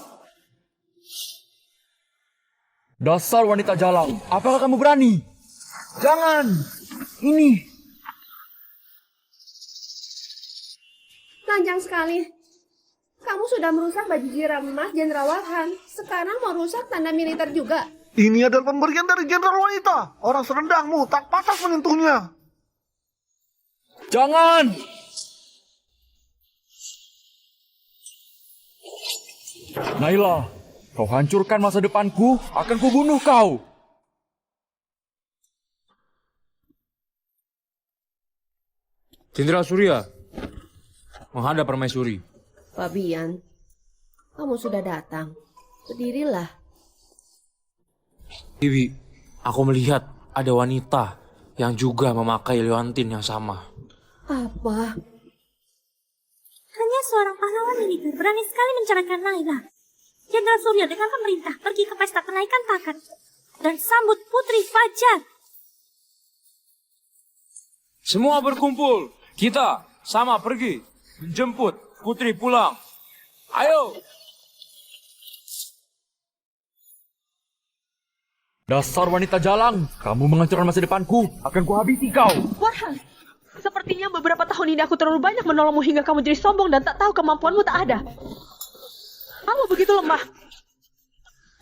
[SPEAKER 4] Dasar wanita jalang, apakah kamu berani? Jangan! Ini!
[SPEAKER 2] Panjang sekali. Kamu sudah merusak baju jiram emas Jenderal Warhan. Sekarang mau rusak tanda militer juga.
[SPEAKER 7] Ini adalah pemberian dari Jenderal Wanita. Orang serendahmu tak pantas menyentuhnya.
[SPEAKER 4] Jangan! Naila, kau hancurkan masa depanku, akan kubunuh kau.
[SPEAKER 3] Jenderal Surya menghadap permaisuri.
[SPEAKER 2] Fabian, kamu sudah datang. Berdirilah.
[SPEAKER 3] Bibi, aku melihat ada wanita yang juga memakai leontin yang sama.
[SPEAKER 2] Apa?
[SPEAKER 5] Hanya seorang pahlawan militer berani sekali menceraikan Naila. Jenderal Surya dengan pemerintah pergi ke pesta kenaikan pangkat dan sambut Putri Fajar.
[SPEAKER 3] Semua berkumpul. Kita sama pergi menjemput Putri pulang. Ayo!
[SPEAKER 4] Dasar wanita jalang, kamu menghancurkan masa depanku, akan kuhabisi kau.
[SPEAKER 1] Warhan, sepertinya beberapa tahun ini aku terlalu banyak menolongmu hingga kamu jadi sombong dan tak tahu kemampuanmu tak ada. Kamu begitu lemah,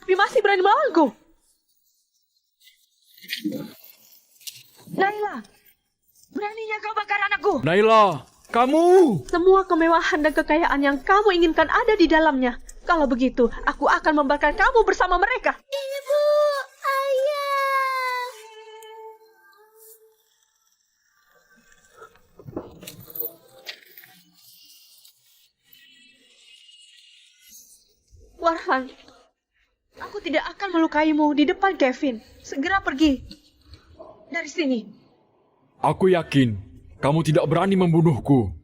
[SPEAKER 1] tapi masih berani melawanku. Naila, beraninya kau bakar anakku.
[SPEAKER 4] Naila, kamu!
[SPEAKER 1] Semua kemewahan dan kekayaan yang kamu inginkan ada di dalamnya. Kalau begitu, aku akan membakar kamu bersama mereka.
[SPEAKER 5] Ibu, ayah.
[SPEAKER 1] Warhan, aku tidak akan melukaimu di depan Kevin. Segera pergi dari sini.
[SPEAKER 4] Aku yakin kamu tidak berani membunuhku.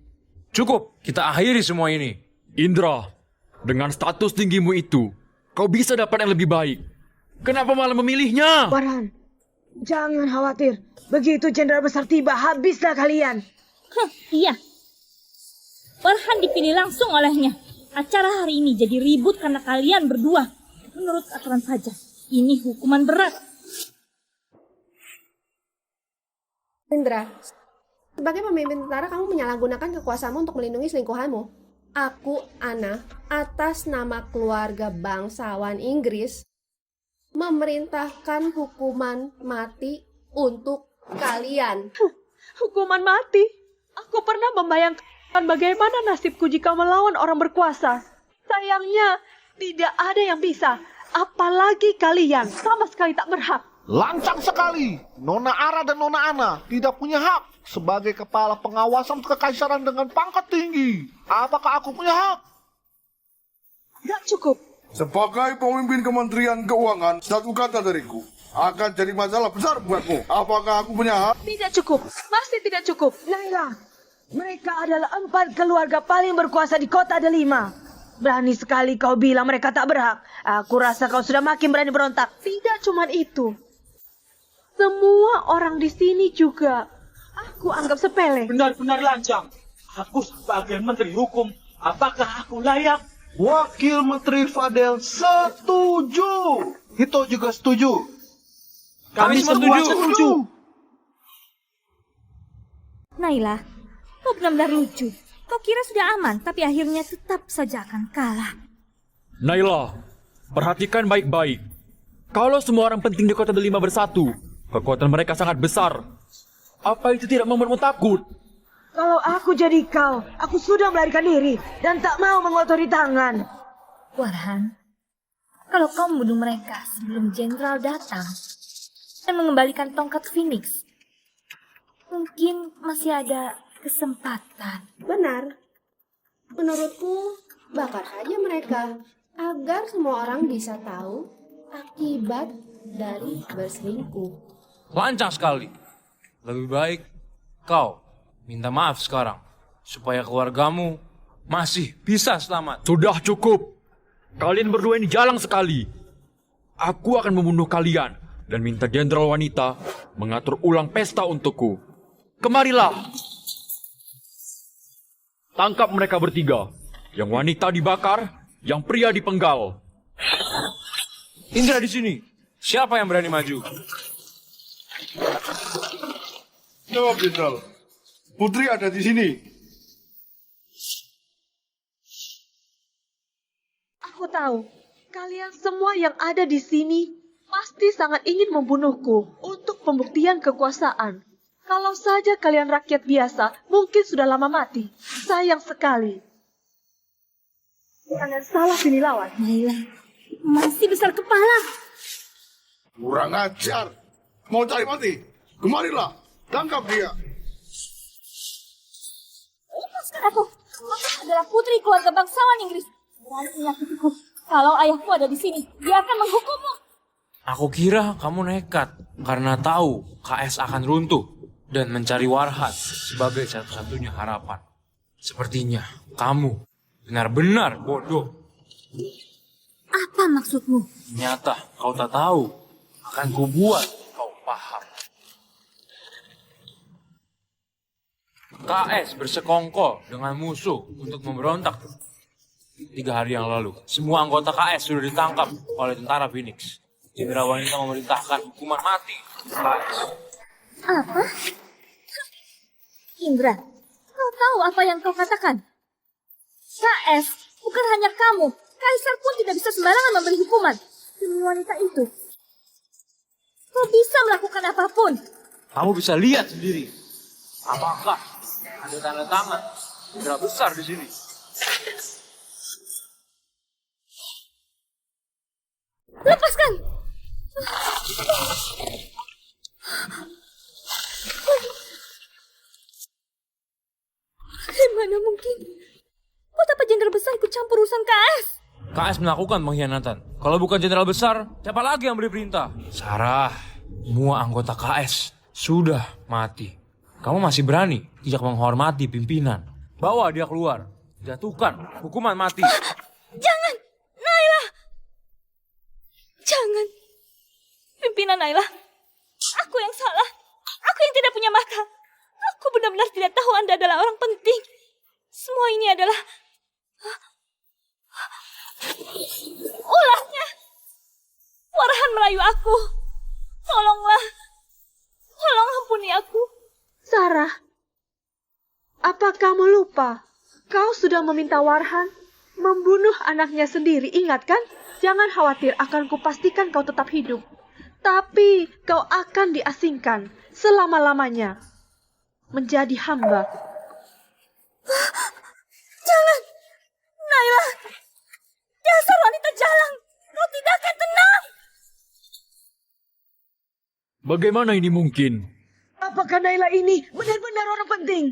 [SPEAKER 3] Cukup, kita akhiri semua ini.
[SPEAKER 4] Indra, dengan status tinggimu itu, kau bisa dapat yang lebih baik. Kenapa malah memilihnya?
[SPEAKER 9] Warhan, jangan khawatir. Begitu Jenderal Besar tiba, habislah kalian.
[SPEAKER 5] Iya. Warhan dipilih langsung olehnya. Acara hari ini jadi ribut karena kalian berdua. Menurut aturan Fajar, ini hukuman berat.
[SPEAKER 2] Indra, sebagai pemimpin tentara kamu menyalahgunakan kekuasaanmu untuk melindungi selingkuhanmu. Aku, Anna, atas nama keluarga bangsawan Inggris, memerintahkan hukuman mati untuk kalian.
[SPEAKER 1] Hukuman mati? Aku pernah membayangkan bagaimana nasibku jika melawan orang berkuasa. Sayangnya, tidak ada yang bisa. Apalagi kalian, sama sekali tak berhak.
[SPEAKER 7] Lancang sekali. Nona Ara dan Nona Ana tidak punya hak sebagai kepala pengawasan kekaisaran dengan pangkat tinggi. Apakah aku punya hak?
[SPEAKER 1] Gak cukup.
[SPEAKER 10] Sebagai pemimpin Kementerian Keuangan, satu kata dariku akan jadi masalah besar buatmu. Apakah aku punya hak?
[SPEAKER 1] Tidak cukup. Masih tidak cukup.
[SPEAKER 9] Naila, mereka adalah 4 keluarga paling berkuasa di kota Delima. Berani sekali kau bilang mereka tak berhak. Aku rasa kau sudah makin berani berontak.
[SPEAKER 1] Tidak cuma itu. Semua orang di sini juga aku anggap sepele.
[SPEAKER 6] Benar-benar lancang. Aku sebagai Menteri Hukum, apakah aku layak?
[SPEAKER 7] Wakil Menteri Fadel setuju. Hito juga setuju.
[SPEAKER 3] Kami semua setuju.
[SPEAKER 5] Naila, kau benar-benar lucu. Kau kira sudah aman, tapi akhirnya tetap saja akan kalah.
[SPEAKER 4] Naila, perhatikan baik-baik. Kalau semua orang penting di kota Delima bersatu, kekuatan mereka sangat besar. Apa itu tidak membuatmu takut?
[SPEAKER 9] Kalau aku jadi kau, aku sudah melarikan diri dan tak mau mengotori tangan.
[SPEAKER 5] Warhan, kalau kau membunuh mereka sebelum Jenderal datang dan mengembalikan tongkat Phoenix, mungkin masih ada kesempatan.
[SPEAKER 2] Benar. Menurutku, bakar saja mereka agar semua orang bisa tahu akibat dari berselingkuh.
[SPEAKER 3] Lancang sekali. Lebih baik kau minta maaf sekarang supaya keluargamu masih bisa selamat.
[SPEAKER 4] Sudah cukup. Kalian berdua ini jalang sekali. Aku akan membunuh kalian dan minta Jenderal Wanita mengatur ulang pesta untukku. Kemarilah. Tangkap mereka bertiga. Yang wanita dibakar, yang pria dipenggal.
[SPEAKER 3] Indra di sini. Siapa yang berani maju?
[SPEAKER 10] Jawab, Jenderal. Putri ada di sini.
[SPEAKER 1] tahu, kalian semua yang ada di sini pasti sangat ingin membunuhku untuk pembuktian kekuasaan. Kalau saja kalian rakyat biasa, mungkin sudah lama mati. Sayang sekali. Kalian salah pilih lawan.
[SPEAKER 5] Naila, masih besar kepala.
[SPEAKER 10] Kurang ajar. Mau cari mati? Kemarilah. Tangkap dia.
[SPEAKER 5] Lepaskan aku. Aku adalah putri keluarga bangsawan Inggris. Berani menyakitiku. Kalau ayahku ada di sini, dia akan menghukummu.
[SPEAKER 3] Aku kira kamu nekat karena tahu KS akan runtuh dan mencari Warhan sebagai satu-satunya harapan. Sepertinya kamu benar-benar bodoh.
[SPEAKER 5] Apa maksudmu?
[SPEAKER 3] Ternyata kau tak tahu. Akan kubuat kau paham. KS bersekongkol dengan musuh untuk memberontak. 3 hari yang lalu, semua anggota KS sudah ditangkap oleh tentara Phoenix. Jenderal wanita memerintahkan hukuman mati KS.
[SPEAKER 5] Apa? Indra, kau tahu apa yang kau katakan? KS, bukan hanya kamu. Kaisar pun tidak bisa sembarangan memberi hukuman demi wanita itu. Kau bisa melakukan apapun.
[SPEAKER 3] Kamu bisa lihat sendiri. Apakah ada tanda tangan jenderal besar di sini?
[SPEAKER 5] Lepaskan! Bagaimana mungkin? Buat apa jenderal besar ikut campur urusan KS?
[SPEAKER 3] KS melakukan pengkhianatan. Kalau bukan jenderal besar, siapa lagi yang beri perintah? Sarah, semua anggota KS sudah mati. Kamu masih berani tidak menghormati pimpinan? Bawa dia keluar. Jatuhkan hukuman mati.
[SPEAKER 5] Jangan, Naila! Jangan. Pimpinan Naila, aku yang salah. Aku yang tidak punya mata. Aku benar-benar tidak tahu Anda adalah orang penting. Semua ini adalah ulahnya. Warhan merayu aku. Tolonglah. Tolong ampuni aku.
[SPEAKER 1] Sarah, apa kamu lupa? Kau sudah meminta Warhan membunuh anaknya sendiri, ingat kan? Jangan khawatir, akan kupastikan kau tetap hidup. Tapi kau akan diasingkan selama-lamanya. Menjadi hamba.
[SPEAKER 5] Jangan. Naila. Dasar wanita jalang. Kau tidak akan tenang.
[SPEAKER 3] Bagaimana ini mungkin?
[SPEAKER 9] Apakah Naila ini benar-benar orang penting?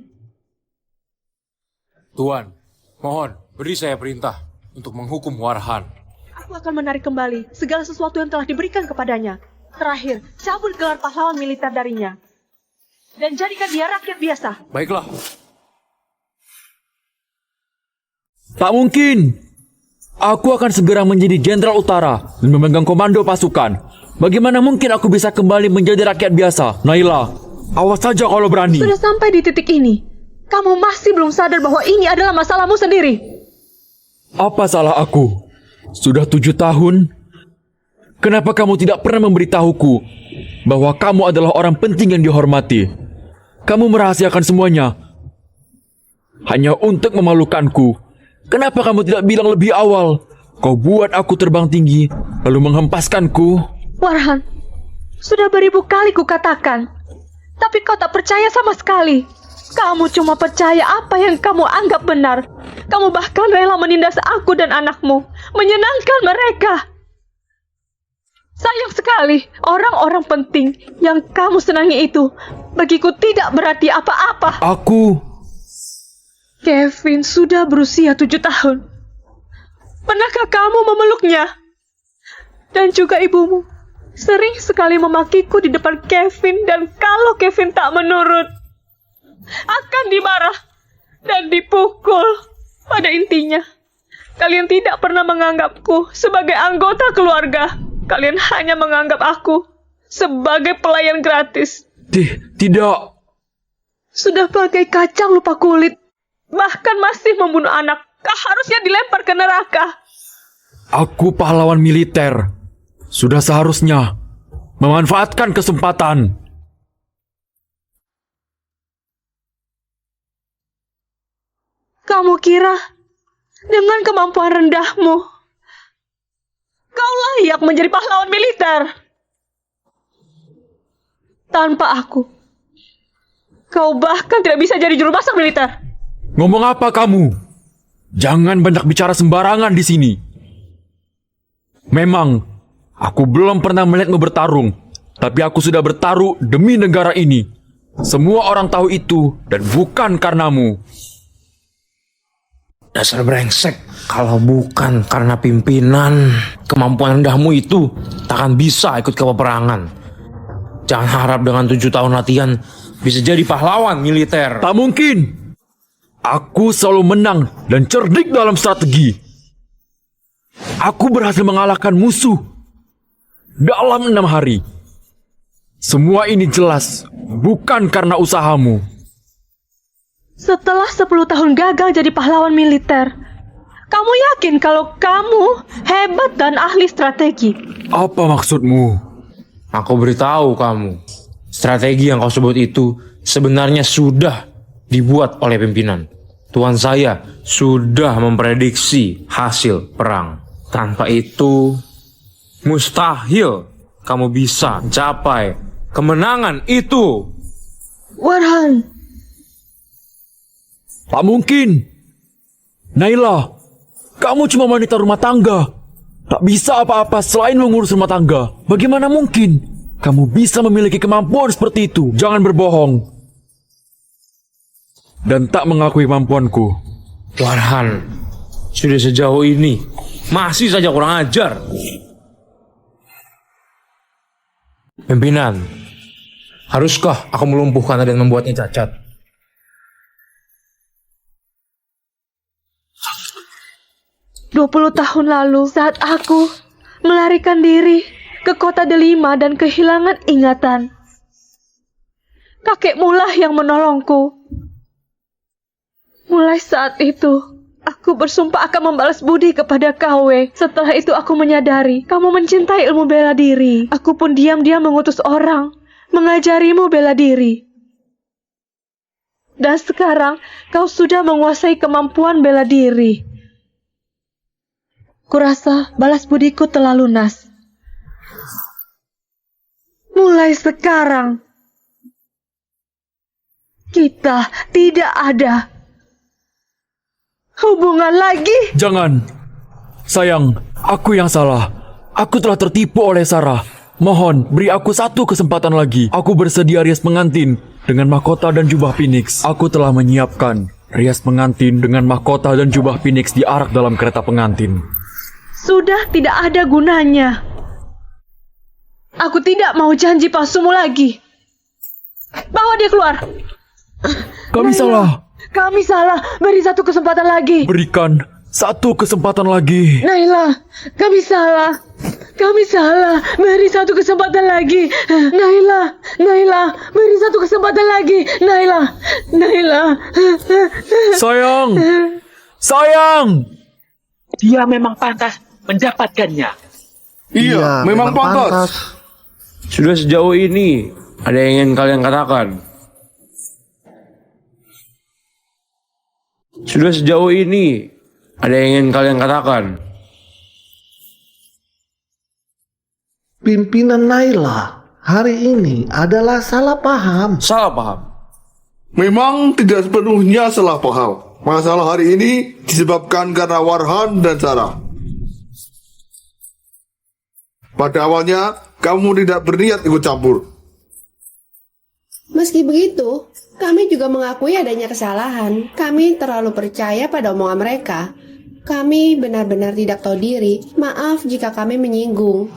[SPEAKER 3] Tuan, mohon beri saya perintah untuk menghukum Warhan.
[SPEAKER 1] Aku akan menarik kembali segala sesuatu yang telah diberikan kepadanya. Terakhir, cabut gelar pahlawan militer darinya. Dan jadikan dia rakyat biasa.
[SPEAKER 3] Baiklah.
[SPEAKER 11] Tak mungkin. Aku akan segera menjadi Jenderal Utara dan memegang komando pasukan. Bagaimana mungkin aku bisa kembali menjadi rakyat biasa, Naila? Awas saja kalau berani.
[SPEAKER 1] Sudah sampai di titik ini. Kamu masih belum sadar bahwa ini adalah masalahmu sendiri.
[SPEAKER 11] Apa salah aku? Sudah 7 tahun. Kenapa kamu tidak pernah memberitahuku bahwa kamu adalah orang penting yang dihormati? Kamu merahasiakan semuanya hanya untuk memalukanku. Kenapa kamu tidak bilang lebih awal? Kau buat aku terbang tinggi, lalu menghempaskanku.
[SPEAKER 1] Warhan, sudah beribu kali kukatakan. Tapi kau tak percaya sama sekali. Kamu cuma percaya apa yang kamu anggap benar. Kamu bahkan rela menindas aku dan anakmu. Menyenangkan mereka. Sayang sekali, orang-orang penting yang kamu senangi itu bagiku tidak berarti apa-apa. Kevin sudah berusia 7 tahun. Pernahkah kamu memeluknya? Dan juga ibumu sering sekali memakiku di depan Kevin, dan kalau Kevin tak menurut, akan dimarah dan dipukul. Pada intinya, kalian tidak pernah menganggapku sebagai anggota keluarga. Kalian hanya menganggap aku sebagai pelayan gratis.
[SPEAKER 11] Tidak.
[SPEAKER 1] Sudah bagai kacang lupa kulit. Bahkan masih membunuh anak. Harusnya dilempar ke neraka.
[SPEAKER 11] Aku pahlawan militer. Sudah seharusnya memanfaatkan kesempatan.
[SPEAKER 1] Kamu kira dengan kemampuan rendahmu Kau layak menjadi pahlawan militer. Tanpa aku, kau bahkan tidak bisa jadi juru masak militer.
[SPEAKER 11] Ngomong apa kamu? Jangan banyak bicara sembarangan di sini. Memang, aku belum pernah melihatmu bertarung, tapi aku sudah bertaruh demi negara ini. Semua orang tahu itu, dan bukan karenamu.
[SPEAKER 3] Dasar brengsek. Kalau bukan karena pimpinan, kemampuan rendahmu itu takkan bisa ikut ke peperangan. Jangan harap dengan 7 tahun latihan bisa jadi pahlawan militer.
[SPEAKER 11] Tak mungkin. Aku selalu menang dan cerdik dalam strategi. Aku berhasil mengalahkan musuh dalam 6 hari. Semua ini jelas bukan karena usahamu.
[SPEAKER 1] Setelah 10 tahun gagal jadi pahlawan militer, kamu yakin kalau kamu hebat dan ahli strategi?
[SPEAKER 11] Apa maksudmu?
[SPEAKER 3] Aku beritahu kamu, strategi yang kau sebut itu sebenarnya sudah dibuat oleh pimpinan. Tuan saya sudah memprediksi hasil perang. Tanpa itu, mustahil kamu bisa mencapai kemenangan itu.
[SPEAKER 1] Warhan,
[SPEAKER 11] Tak mungkin. Naila, kamu cuma wanita rumah tangga. Tak bisa apa-apa selain mengurus rumah tangga. Bagaimana mungkin kamu bisa memiliki kemampuan seperti itu? Jangan berbohong. Dan tak mengakui kemampuanku.
[SPEAKER 3] Warhan, sudah sejauh ini masih saja kurang ajar. Pimpinan, haruskah aku melumpuhkan dan membuatnya cacat?
[SPEAKER 1] 20 tahun lalu saat aku melarikan diri ke kota Delima dan kehilangan ingatan, kakekmu lah yang menolongku. Mulai saat itu, aku bersumpah akan membalas budi kepada KW. Setelah itu aku menyadari kamu mencintai ilmu bela diri. Aku pun diam-diam mengutus orang mengajarimu bela diri. Dan sekarang kau sudah menguasai kemampuan bela diri. Kurasa balas budiku telah lunas. Mulai sekarang, kita tidak ada hubungan lagi.
[SPEAKER 11] Jangan. Sayang, aku yang salah. Aku telah tertipu oleh Sarah. Mohon, beri aku satu kesempatan lagi. Aku bersedia rias pengantin dengan mahkota dan jubah Phoenix. Aku telah menyiapkan rias pengantin dengan mahkota dan jubah Phoenix diarak dalam kereta pengantin.
[SPEAKER 1] Sudah tidak ada gunanya. Aku tidak mau janji palsumu lagi. Bawa dia keluar.
[SPEAKER 11] Kami salah.
[SPEAKER 1] Kami salah. Beri satu kesempatan lagi.
[SPEAKER 11] Berikan satu kesempatan lagi.
[SPEAKER 1] Naila, kami salah. Kami salah. Beri satu kesempatan lagi. Naila, Naila, beri satu kesempatan lagi. Naila, Naila.
[SPEAKER 11] Sayang. Sayang.
[SPEAKER 8] Dia memang pantas mendapatkannya.
[SPEAKER 10] Iya, memang pantas.
[SPEAKER 3] Sudah sejauh ini, ada yang ingin kalian katakan? Sudah sejauh ini, ada yang ingin kalian katakan?
[SPEAKER 7] Pimpinan Naila hari ini adalah salah paham.
[SPEAKER 3] Salah paham?
[SPEAKER 10] Memang tidak sepenuhnya salah paham. Masalah hari ini disebabkan karena Warhan dan Sarah. Pada awalnya, kamu tidak berniat ikut campur.
[SPEAKER 2] Meski begitu, kami juga mengakui adanya kesalahan. Kami terlalu percaya pada omongan mereka. Kami benar-benar tidak tahu diri. Maaf jika kami menyinggung.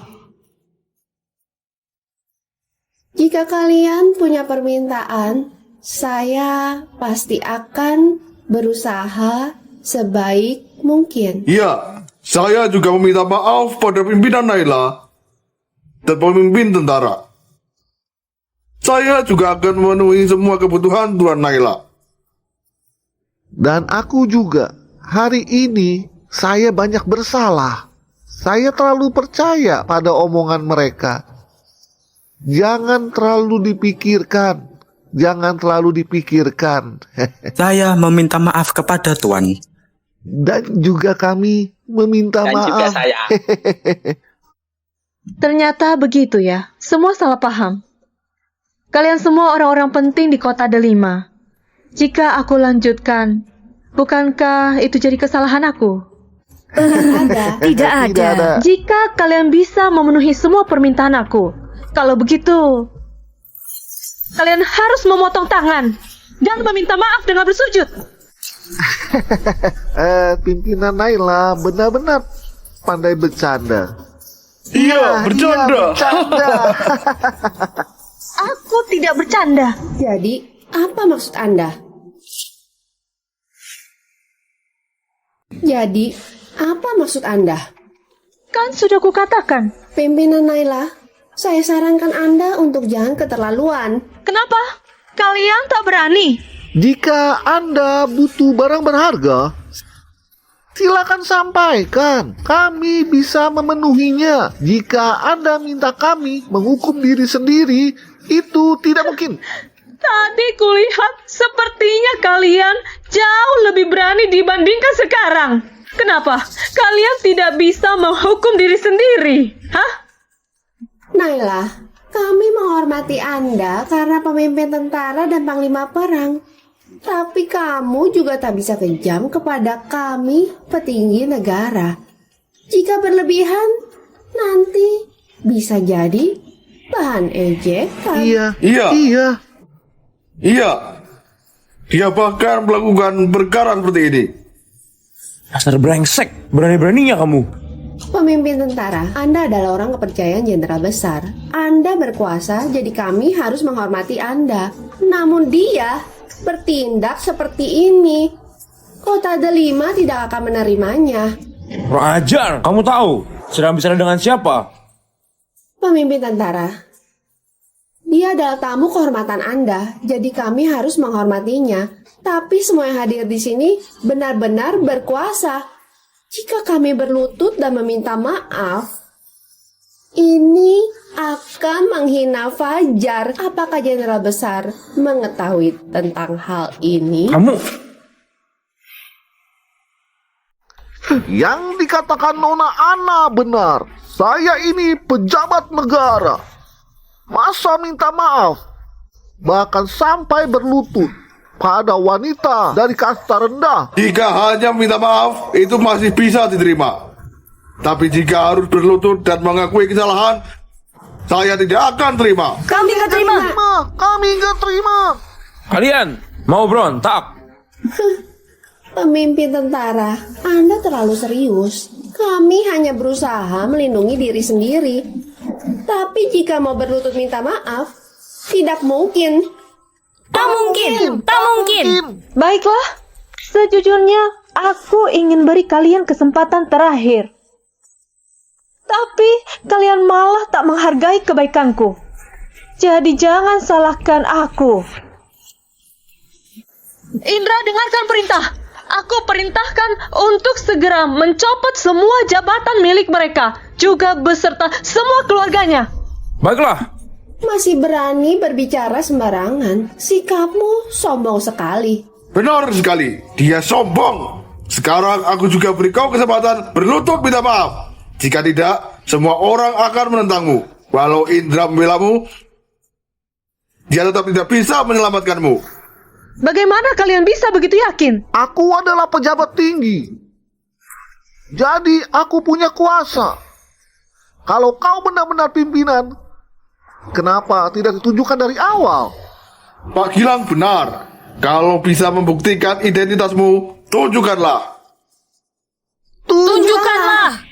[SPEAKER 2] Jika kalian punya permintaan, saya pasti akan berusaha sebaik mungkin.
[SPEAKER 10] Iya, saya juga meminta maaf pada pimpinan Naila dan pemimpin tentara. Saya juga akan memenuhi semua kebutuhan Tuan Naila.
[SPEAKER 7] Dan aku juga, hari ini saya banyak bersalah. Saya terlalu percaya pada omongan mereka. Jangan terlalu dipikirkan. Jangan terlalu dipikirkan.
[SPEAKER 8] Saya meminta maaf kepada Tuan.
[SPEAKER 7] Dan juga kami meminta
[SPEAKER 8] Dan
[SPEAKER 7] maaf.
[SPEAKER 8] juga saya.
[SPEAKER 1] Ternyata begitu ya. Semua salah paham. Kalian semua orang-orang penting di kota Delima. Jika aku lanjutkan, bukankah itu jadi kesalahan aku?
[SPEAKER 5] Tidak ada.
[SPEAKER 1] Jika kalian bisa memenuhi semua permintaan aku, kalau begitu, kalian harus memotong tangan dan meminta maaf dengan bersujud.
[SPEAKER 7] Pimpinan Naila benar-benar pandai bercanda.
[SPEAKER 10] Iya, bercanda.
[SPEAKER 1] Aku tidak bercanda.
[SPEAKER 2] Jadi, apa maksud Anda?
[SPEAKER 1] Kan sudah kukatakan.
[SPEAKER 2] Pimpinan Naila, saya sarankan Anda untuk jangan keterlaluan.
[SPEAKER 1] Kenapa? Kalian tak berani?
[SPEAKER 7] Jika Anda butuh barang berharga, silakan sampaikan. Kami bisa memenuhinya. Jika Anda minta kami menghukum diri sendiri, itu tidak mungkin.
[SPEAKER 1] Tadi kulihat sepertinya kalian jauh lebih berani dibandingkan sekarang. Kenapa? Kalian tidak bisa menghukum diri sendiri? Hah?
[SPEAKER 2] Naila, kami menghormati Anda karena pemimpin tentara dan panglima perang. Tapi kamu juga tak bisa kejam kepada kami, petinggi negara. Jika berlebihan, nanti bisa jadi bahan ejekan.
[SPEAKER 10] Iya. Dia bahkan melakukan perkara seperti ini.
[SPEAKER 3] Dasar brengsek, berani-beraninya kamu.
[SPEAKER 2] Pemimpin tentara, Anda adalah orang kepercayaan jenderal besar. Anda berkuasa, jadi kami harus menghormati Anda. Namun dia bertindak seperti ini. Kota Delima tidak akan menerimanya.
[SPEAKER 3] Kurang ajar, kamu tahu sedang bicara dengan siapa?
[SPEAKER 2] Pemimpin tentara, dia adalah tamu kehormatan Anda, jadi kami harus menghormatinya. Tapi semua yang hadir di sini benar-benar berkuasa. Jika kami berlutut dan meminta maaf, ini akan menghina Fajar. Apakah jenderal besar mengetahui tentang hal ini?
[SPEAKER 3] Kamu...
[SPEAKER 7] Yang dikatakan Nona Ana benar. Saya ini pejabat negara. Masa minta maaf? Bahkan sampai berlutut pada wanita dari kasta rendah.
[SPEAKER 10] Jika hanya minta maaf, itu masih bisa diterima. Tapi jika harus berlutut dan mengakui kesalahan, saya tidak akan terima.
[SPEAKER 5] Kami nggak terima.
[SPEAKER 7] Kami nggak terima.
[SPEAKER 3] Kalian mau berontak?
[SPEAKER 2] Pemimpin tentara, Anda terlalu serius. Kami hanya berusaha melindungi diri sendiri. Tapi jika mau berlutut minta maaf, tidak mungkin.
[SPEAKER 5] Tak mungkin.
[SPEAKER 1] Baiklah, sejujurnya aku ingin beri kalian kesempatan terakhir. Tapi kalian malah tak menghargai kebaikanku. Jadi jangan salahkan aku. Indra, dengarkan perintah. Aku perintahkan untuk segera mencopot semua jabatan milik mereka, juga beserta semua keluarganya.
[SPEAKER 3] Baiklah.
[SPEAKER 2] Masih berani berbicara sembarangan. Sikapmu sombong sekali.
[SPEAKER 10] Benar sekali, dia sombong. Sekarang aku juga beri kau kesempatan berlutut minta maaf. Jika tidak, semua orang akan menentangmu. Walau Indra membelamu, dia tetap tidak bisa menyelamatkanmu.
[SPEAKER 1] Bagaimana kalian bisa begitu yakin?
[SPEAKER 7] Aku adalah pejabat tinggi. Jadi aku punya kuasa. Kalau kau benar-benar pimpinan, kenapa tidak ditunjukkan dari awal?
[SPEAKER 10] Pak Gilang benar. Kalau bisa membuktikan identitasmu, tunjukkanlah.
[SPEAKER 5] Tunjukkanlah.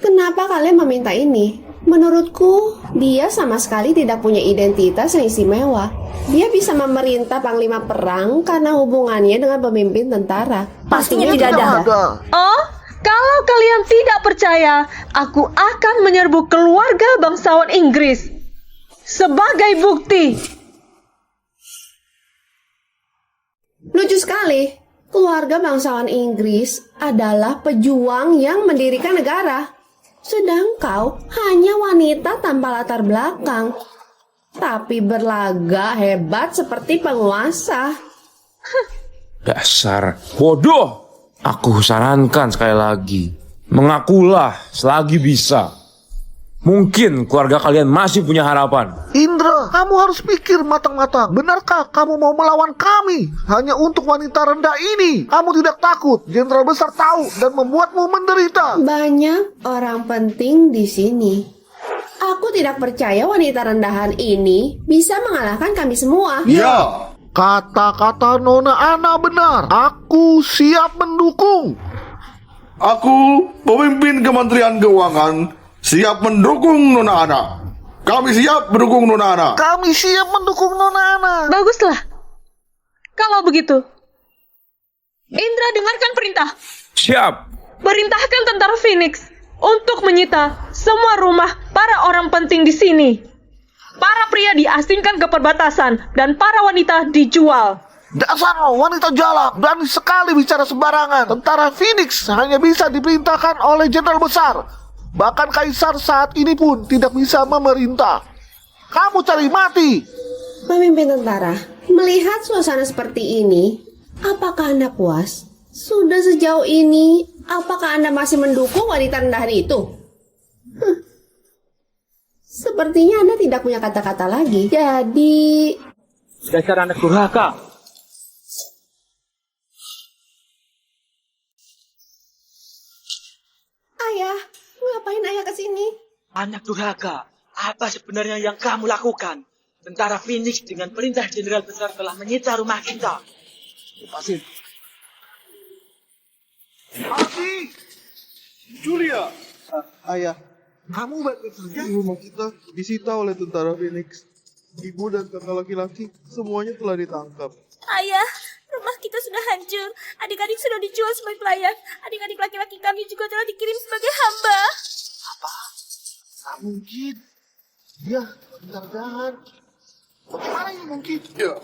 [SPEAKER 2] Kenapa kalian meminta ini? Menurutku, dia sama sekali tidak punya identitas yang istimewa. Dia bisa memerintah panglima perang karena hubungannya dengan pemimpin tentara.
[SPEAKER 5] Pastinya tidak ada.
[SPEAKER 1] Oh, kalau kalian tidak percaya, aku akan menyerbu keluarga bangsawan Inggris sebagai bukti.
[SPEAKER 2] Lucu sekali. Keluarga bangsawan Inggris adalah pejuang yang mendirikan negara. Sedang kau hanya wanita tanpa latar belakang, tapi berlaga hebat seperti penguasa.
[SPEAKER 3] Dasar bodoh. Aku sarankan sekali lagi, mengakulah selagi bisa. Mungkin keluarga kalian masih punya harapan.
[SPEAKER 7] Indra, kamu harus pikir matang-matang. Benarkah kamu mau melawan kami hanya untuk wanita rendah ini? Kamu tidak takut Jenderal Besar tahu dan membuatmu menderita?
[SPEAKER 2] Banyak orang penting di sini. Aku tidak percaya wanita rendahan ini bisa mengalahkan kami semua.
[SPEAKER 10] Ya,
[SPEAKER 7] Kata-kata Nona Ana benar. Aku siap mendukung.
[SPEAKER 10] aku pemimpin Kementerian Keuangan siap mendukung Nona Ana. Kami siap mendukung Nona Ana.
[SPEAKER 7] Kami siap mendukung Nona Ana.
[SPEAKER 1] Baguslah. Kalau begitu, Indra dengarkan perintah.
[SPEAKER 3] Siap.
[SPEAKER 1] Perintahkan tentara Phoenix untuk menyita semua rumah para orang penting di sini. Para pria diasingkan ke perbatasan dan para wanita dijual.
[SPEAKER 7] Dasar wanita jalak, berani sekali bicara sembarangan. Tentara Phoenix hanya bisa diperintahkan oleh Jenderal Besar. Bahkan Kaisar saat ini pun tidak bisa memerintah. Kamu cari mati.
[SPEAKER 2] Pemimpin tentara, melihat suasana seperti ini, apakah Anda puas? Sudah sejauh ini, apakah Anda masih mendukung wanita rendahan itu? Sepertinya Anda tidak punya kata-kata lagi. Jadi...
[SPEAKER 6] Dasar anak durhaka.
[SPEAKER 2] Ayah, ngapain ayah ke sini?
[SPEAKER 8] Anak durhaka, apa sebenarnya yang kamu lakukan? Tentara Phoenix dengan perintah Jenderal Besar telah menyita rumah kita.
[SPEAKER 10] Lepasin. Aki! Julia!
[SPEAKER 7] Ayah, kamu baik saja rumah kita disita oleh tentara Phoenix. Ibu dan kakak laki-laki semuanya telah ditangkap.
[SPEAKER 5] Ayah, rumah kita sudah hancur. Adik-adik sudah dijual sebagai pelayan. Adik-adik laki-laki kami juga telah dikirim sebagai hamba.
[SPEAKER 7] Tak mungkin. Dia jangan. Bagaimana ini mungkin?
[SPEAKER 10] Ya,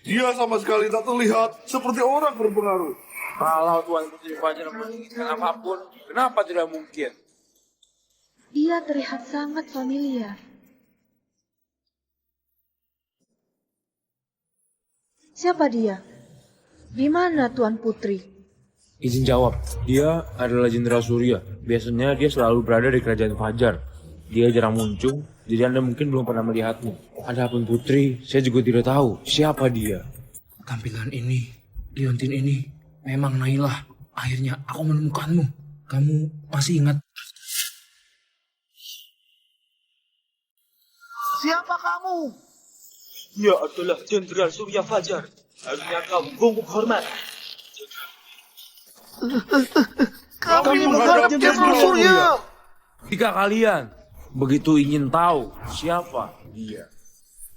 [SPEAKER 10] dia sama sekali tak terlihat seperti orang berpengaruh.
[SPEAKER 3] Kalau Tuan Putri Fajar menginginkan apapun, kenapa tidak mungkin?
[SPEAKER 1] Dia terlihat sangat familiar. Siapa dia? Di mana Tuan Putri?
[SPEAKER 3] Izin jawab, dia adalah Jenderal Surya. Biasanya dia selalu berada di Kerajaan Fajar. Dia jarang muncul, jadi Anda mungkin belum pernah melihatmu. Adapun Putri, saya juga tidak tahu siapa dia. Tampilan ini, liontin ini, memang Nailah. Akhirnya aku menemukanmu. Kamu masih ingat?
[SPEAKER 7] Siapa kamu?
[SPEAKER 8] Dia adalah Jenderal Surya Fajar. Harusnya kau bungkuk hormat.
[SPEAKER 7] Kami menghadap Jenderal Surya.
[SPEAKER 3] Jika kalian begitu ingin tahu siapa dia,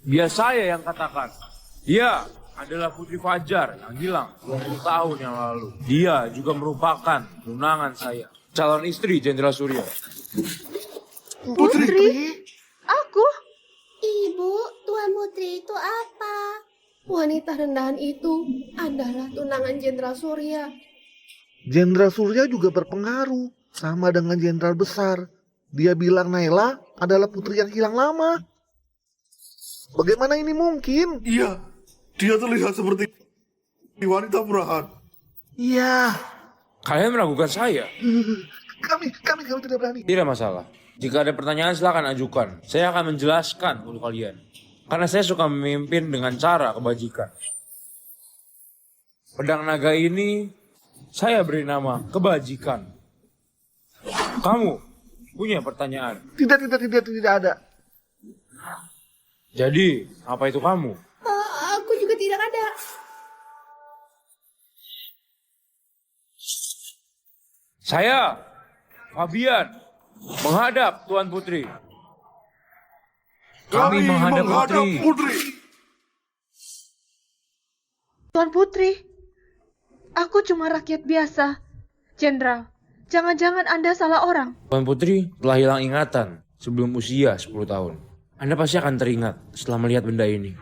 [SPEAKER 3] biar saya yang katakan. Dia adalah Putri Fajar yang hilang 20 tahun yang lalu. Dia juga merupakan tunangan saya, calon istri Jenderal Surya.
[SPEAKER 7] Putri?
[SPEAKER 1] Aku?
[SPEAKER 2] Ibu, Tuan Putri itu apa? Wanita rendahan itu adalah tunangan Jenderal Surya.
[SPEAKER 7] Jenderal Surya juga berpengaruh. Sama dengan Jenderal Besar. Dia bilang Naila adalah putri yang hilang lama. Bagaimana ini mungkin?
[SPEAKER 10] Iya, dia terlihat seperti wanita murahan.
[SPEAKER 7] Iya.
[SPEAKER 3] Kalian meragukan saya?
[SPEAKER 7] Kami tidak berani.
[SPEAKER 3] Tidak masalah. Jika ada pertanyaan silakan ajukan. Saya akan menjelaskan untuk kalian. Karena saya suka memimpin dengan cara kebajikan. Pedang naga ini saya beri nama kebajikan. Kamu punya pertanyaan?
[SPEAKER 7] Tidak ada.
[SPEAKER 3] Jadi, apa itu kamu?
[SPEAKER 2] Aku juga tidak ada.
[SPEAKER 3] Saya, Fabian, menghadap Tuan Putri. Kami menghadap Putri.
[SPEAKER 1] Tuan Putri, aku cuma rakyat biasa. Jenderal, jangan-jangan Anda salah orang.
[SPEAKER 3] Tuan Putri telah hilang ingatan sebelum usia 10 tahun. Anda pasti akan teringat setelah melihat benda ini.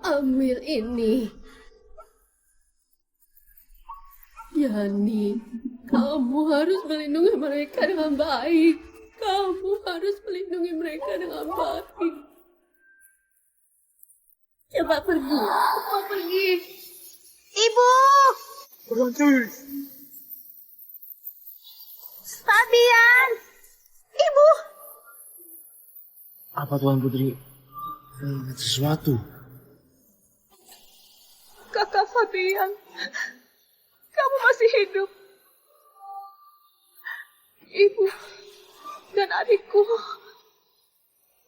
[SPEAKER 2] Ambil ini. Yani, kamu harus melindungi mereka dengan baik. Kamu harus melindungi mereka dengan baik. Coba pergi. Coba pergi.
[SPEAKER 9] Ibu! Fabian! Ibu!
[SPEAKER 3] Apa Tuan Putri? Sesuatu.
[SPEAKER 1] Kakak Fabian, kamu masih hidup. Ibu dan adikku,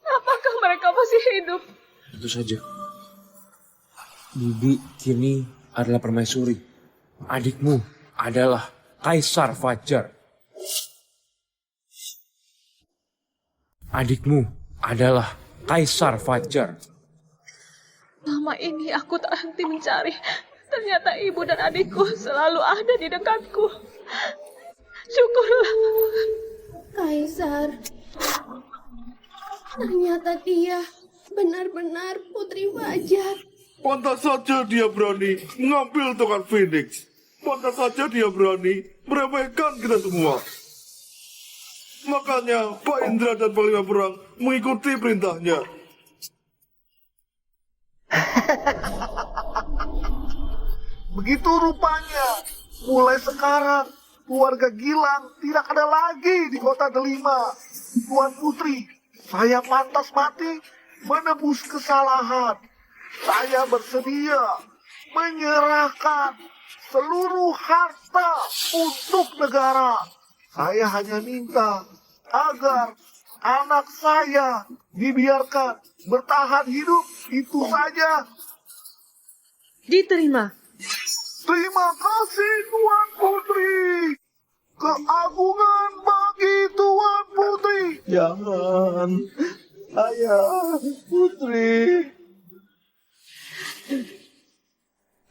[SPEAKER 1] apakah mereka masih hidup?
[SPEAKER 3] Tentu saja. Bibi kini adalah permaisuri. Adikmu adalah Kaisar Fajar. Adikmu adalah Kaisar Fajar.
[SPEAKER 1] Lama ini aku tak henti mencari. Ternyata ibu dan adikku selalu ada di dekatku. Syukurlah.
[SPEAKER 2] Kaisar, ternyata dia benar-benar putri Fajar.
[SPEAKER 10] Pantas saja dia berani mengambil tongkat Phoenix. Pantas saja dia berani meremehkan kita semua. Makanya Pak Indra dan Panglima Perang mengikuti perintahnya.
[SPEAKER 7] Begitu rupanya. Mulai sekarang, keluarga Gilang tidak ada lagi di kota Delima. Tuan Putri, saya pantas mati menebus kesalahan. Saya bersedia menyerahkan seluruh harta untuk negara. Saya hanya minta agar anak saya dibiarkan bertahan hidup, itu saja.
[SPEAKER 1] Diterima.
[SPEAKER 7] Terima kasih Tuan Putri. Keagungan bagi Tuan Putri. Jangan, Ayah Putri.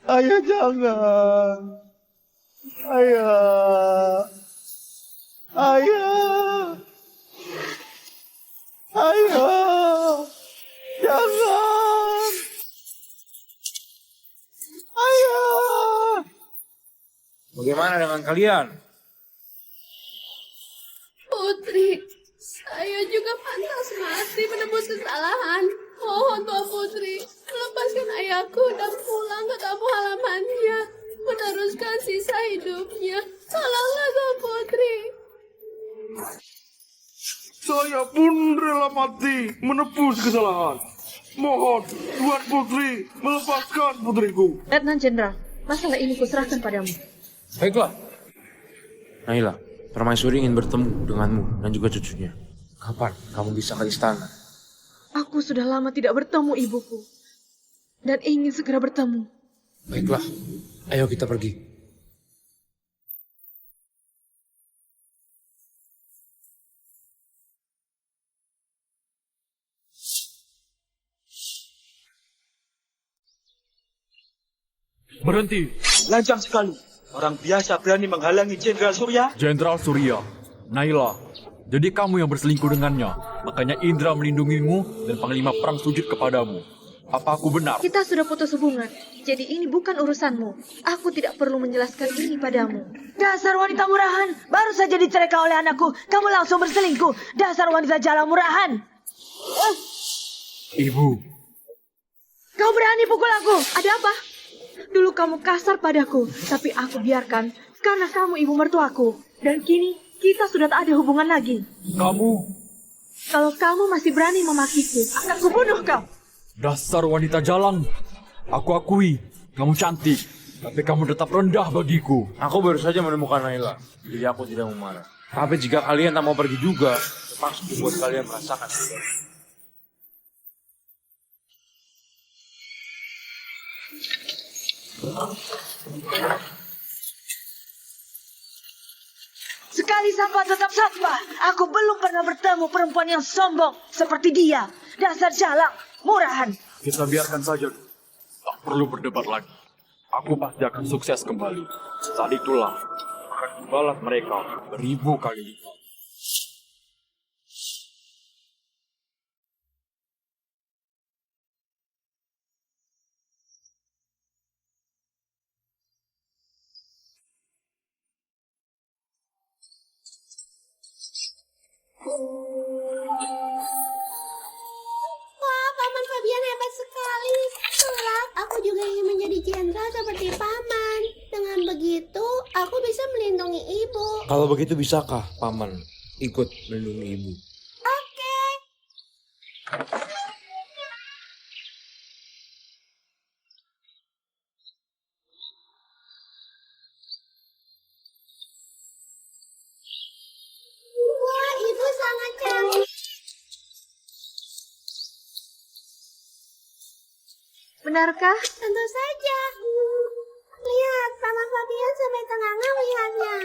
[SPEAKER 7] Ayah jangan. Ayah. Ayah. Ayah. Jangan. Ayah.
[SPEAKER 3] Bagaimana dengan kalian?
[SPEAKER 2] Putri, saya juga pantas mati menebus kesalahan. Mohon Tuan Putri, lepaskan ayahku dan pulang ke kampung halamannya. Meneruskan sisa hidupnya. Tolonglah Tuan Putri.
[SPEAKER 10] Saya pun rela mati menebus kesalahan. Mohon Tuan Putri melepaskan putriku.
[SPEAKER 1] Letnan Jenderal, masalah ini kuserahkan padamu.
[SPEAKER 3] Baiklah. Naila, permaisuri ingin bertemu denganmu dan juga cucunya. Kapan kamu bisa ke istana?
[SPEAKER 1] Aku sudah lama tidak bertemu ibuku. Dan ingin segera bertemu.
[SPEAKER 3] Baiklah, ayo kita pergi.
[SPEAKER 11] Berhenti.
[SPEAKER 6] Lancang sekali. Orang biasa berani menghalangi Jenderal Surya.
[SPEAKER 11] Jenderal Surya, Naila, jadi kamu yang berselingkuh dengannya. Makanya Indra melindungimu dan Panglima Perang sujud kepadamu. Apa aku benar?
[SPEAKER 1] Kita sudah putus hubungan. Jadi ini bukan urusanmu. Aku tidak perlu menjelaskan ini padamu.
[SPEAKER 9] Dasar wanita murahan. Baru saja diceraikan oleh anakku. Kamu langsung berselingkuh. Dasar wanita jalan murahan.
[SPEAKER 11] Ibu.
[SPEAKER 1] Kau berani pukul aku. Ada apa? Dulu kamu kasar padaku. Tapi aku biarkan. Karena kamu ibu mertuaku. Dan kini kita sudah tak ada hubungan lagi.
[SPEAKER 11] Kamu.
[SPEAKER 1] Kalau kamu masih berani memakiku, akan kubunuh kau.
[SPEAKER 11] Dasar wanita jalang. Aku akui, kamu cantik. Tapi kamu tetap rendah bagiku.
[SPEAKER 3] Aku baru saja menemukan Naila. Jadi aku tidak mau marah. Tapi jika kalian tak mau pergi juga, terpaksa buat kalian merasakan.
[SPEAKER 9] Sekali sapa tetap sapa. Aku belum pernah bertemu perempuan yang sombong seperti dia. Dasar jalang, murahan.
[SPEAKER 11] Kita biarkan saja. Tak perlu berdebat lagi. Aku pasti akan sukses kembali. Saat itulah akan membalas mereka beribu kali lipat.
[SPEAKER 2] Wah, Paman Fabian hebat sekali. Kelak, aku juga ingin menjadi jenderal seperti Paman. Dengan begitu, aku bisa melindungi ibu.
[SPEAKER 3] Kalau begitu bisakah Paman ikut melindungi ibu?
[SPEAKER 2] Oke. Wah, ibu sangat cantik.
[SPEAKER 1] Benarkah?
[SPEAKER 2] Tentu saja. Lihat, Paman Fabian sampai tengah-tengah melihatnya.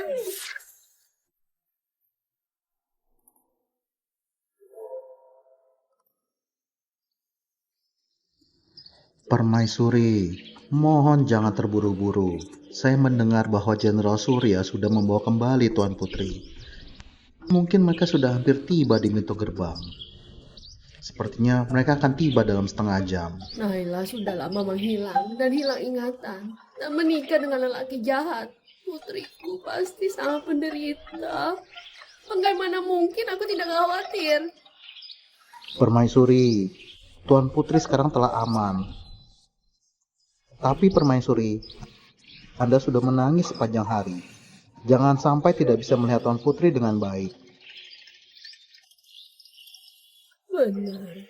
[SPEAKER 7] Permaisuri, mohon jangan terburu-buru. Saya mendengar bahwa Jenderal Surya sudah membawa kembali Tuan Putri. Mungkin mereka sudah hampir tiba di pintu gerbang. Sepertinya mereka akan tiba dalam setengah jam.
[SPEAKER 2] Naila sudah lama menghilang dan hilang ingatan dan menikah dengan lelaki jahat. Putriku pasti sangat menderita. Bagaimana mungkin aku tidak khawatir?
[SPEAKER 7] Permaisuri, Tuan Putri sekarang telah aman. Tapi Permaisuri, Anda sudah menangis sepanjang hari. Jangan sampai tidak bisa melihat Tuan Putri dengan baik.
[SPEAKER 2] Benar.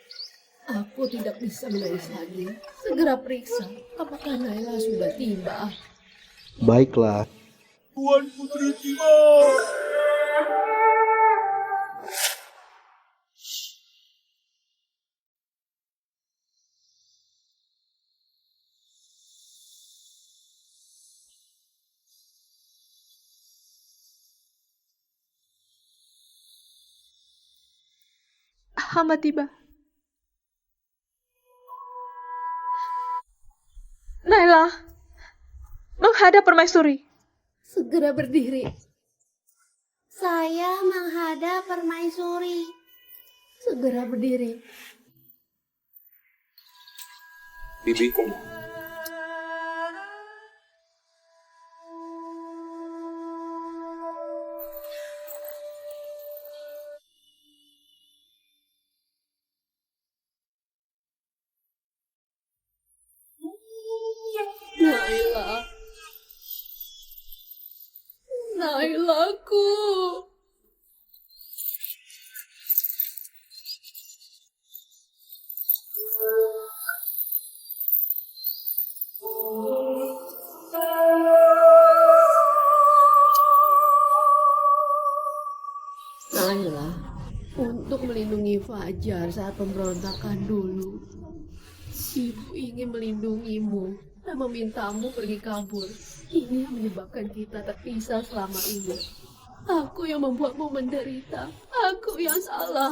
[SPEAKER 2] Aku tidak bisa menangis lagi. Segera periksa apakah Naila sudah tiba.
[SPEAKER 7] Baiklah.
[SPEAKER 10] Tuan Putri tiba.
[SPEAKER 1] Hamba tiba. Naila, menghadap Permaisuri.
[SPEAKER 2] Segera berdiri. Saya menghadap Permaisuri. Segera berdiri.
[SPEAKER 4] Bibiku.
[SPEAKER 2] Naila. Nailaku. Naila, untuk melindungi Fajar saat pemberontakan dulu, Ibu ingin melindungimu dan memintamu pergi kabur. Ini yang menyebabkan kita terpisah selama ini. Aku yang membuatmu menderita. Aku yang salah.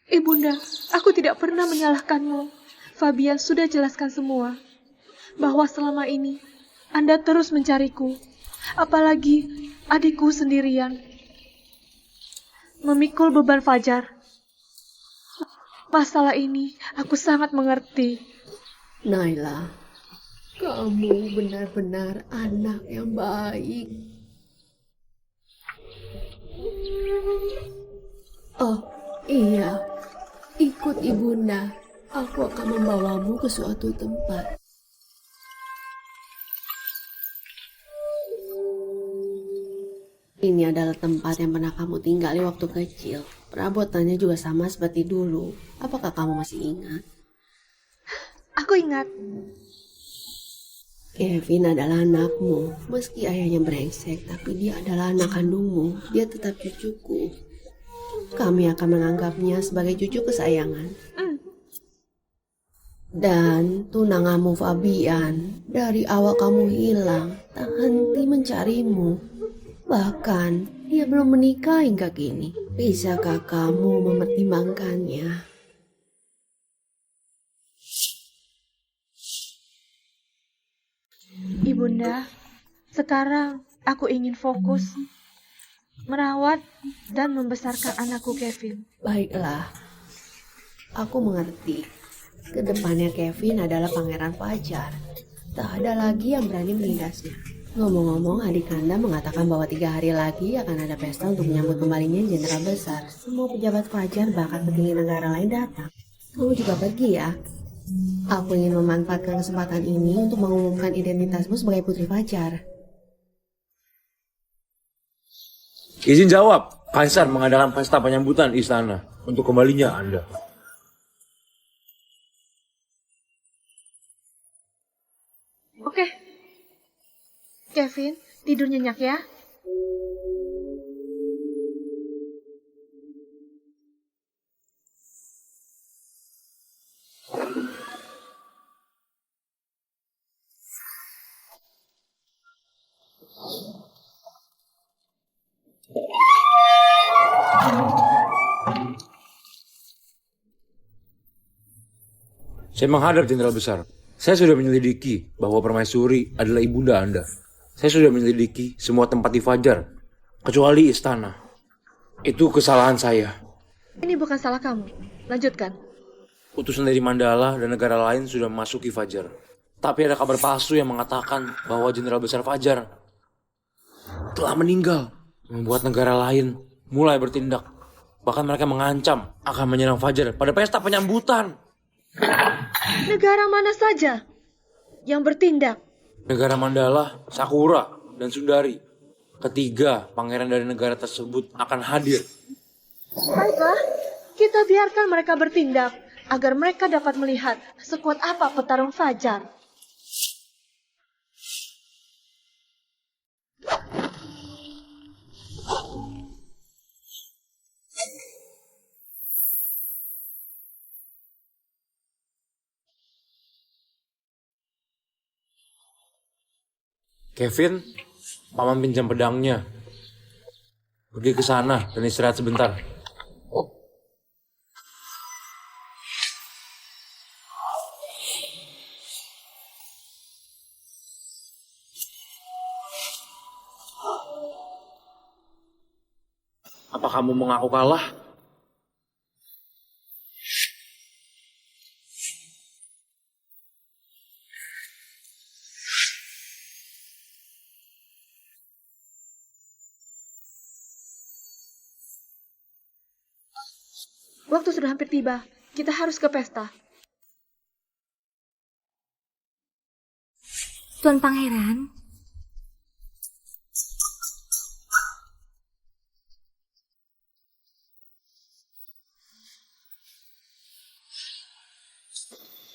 [SPEAKER 1] Ibunda, aku tidak pernah menyalahkanmu. Fabian sudah jelaskan semua. Bahwa selama ini Anda terus mencariku. Apalagi adikku sendirian. Memikul beban Fajar. Masalah ini aku sangat mengerti.
[SPEAKER 2] Naila, kamu benar-benar anak yang baik. Oh, iya. Ikut ibunda. Aku akan membawamu ke suatu tempat. Ini adalah tempat yang pernah kamu tinggali waktu kecil. Perabotannya juga sama seperti dulu. Apakah kamu masih ingat?
[SPEAKER 1] Aku ingat.
[SPEAKER 2] Kevin adalah anakmu. Meski ayahnya brengsek, tapi dia adalah anak kandungmu. Dia tetap cucuku. Kami akan menganggapnya sebagai cucu kesayangan. Dan tunanganmu Fabian, dari awal kamu hilang, tak henti mencarimu. Bahkan, dia belum menikah hingga kini. Bisakah kamu mempertimbangkannya?
[SPEAKER 1] Ibunda, sekarang aku ingin fokus merawat dan membesarkan anakku Kevin.
[SPEAKER 2] Baiklah, aku mengerti. Kedepannya Kevin adalah pangeran Fajar. Tak ada lagi yang berani menindasnya. Ngomong-ngomong, adik Kanda mengatakan bahwa 3 hari lagi akan ada pesta untuk menyambut kembalinya jenderal besar. Semua pejabat Fajar bahkan petinggi negara lain datang. Kamu juga pergi ya? Aku ingin memanfaatkan kesempatan ini untuk mengumumkan identitasmu sebagai Putri Fajar.
[SPEAKER 3] Izin jawab, Kaisar mengadakan pesta penyambutan istana untuk kembalinya Anda.
[SPEAKER 1] Oke. Kevin, tidur nyenyak ya.
[SPEAKER 3] Saya menghadap Jenderal Besar. Saya sudah menyelidiki bahwa Permaisuri adalah ibunda Anda. Saya sudah menyelidiki semua tempat di Fajar, kecuali istana. Itu kesalahan saya.
[SPEAKER 1] Ini bukan salah kamu. Lanjutkan.
[SPEAKER 3] Utusan dari Mandala dan negara lain sudah memasuki Fajar. Tapi ada kabar palsu yang mengatakan bahwa Jenderal Besar Fajar telah meninggal, membuat negara lain mulai bertindak. Bahkan mereka mengancam akan menyerang Fajar pada pesta penyambutan.
[SPEAKER 1] Negara mana saja yang bertindak?
[SPEAKER 3] Negara Mandala, Sakura, dan Sundari. Ketiga pangeran dari negara tersebut akan hadir.
[SPEAKER 1] Baiklah, kita biarkan mereka bertindak agar mereka dapat melihat sekuat apa petarung Fajar.
[SPEAKER 3] Kevin, paman pinjam pedangnya. Pergi ke sana dan istirahat sebentar. Apa kamu mengaku kalah?
[SPEAKER 1] Waktu sudah hampir tiba. Kita harus ke pesta.
[SPEAKER 5] Tuan Pangeran,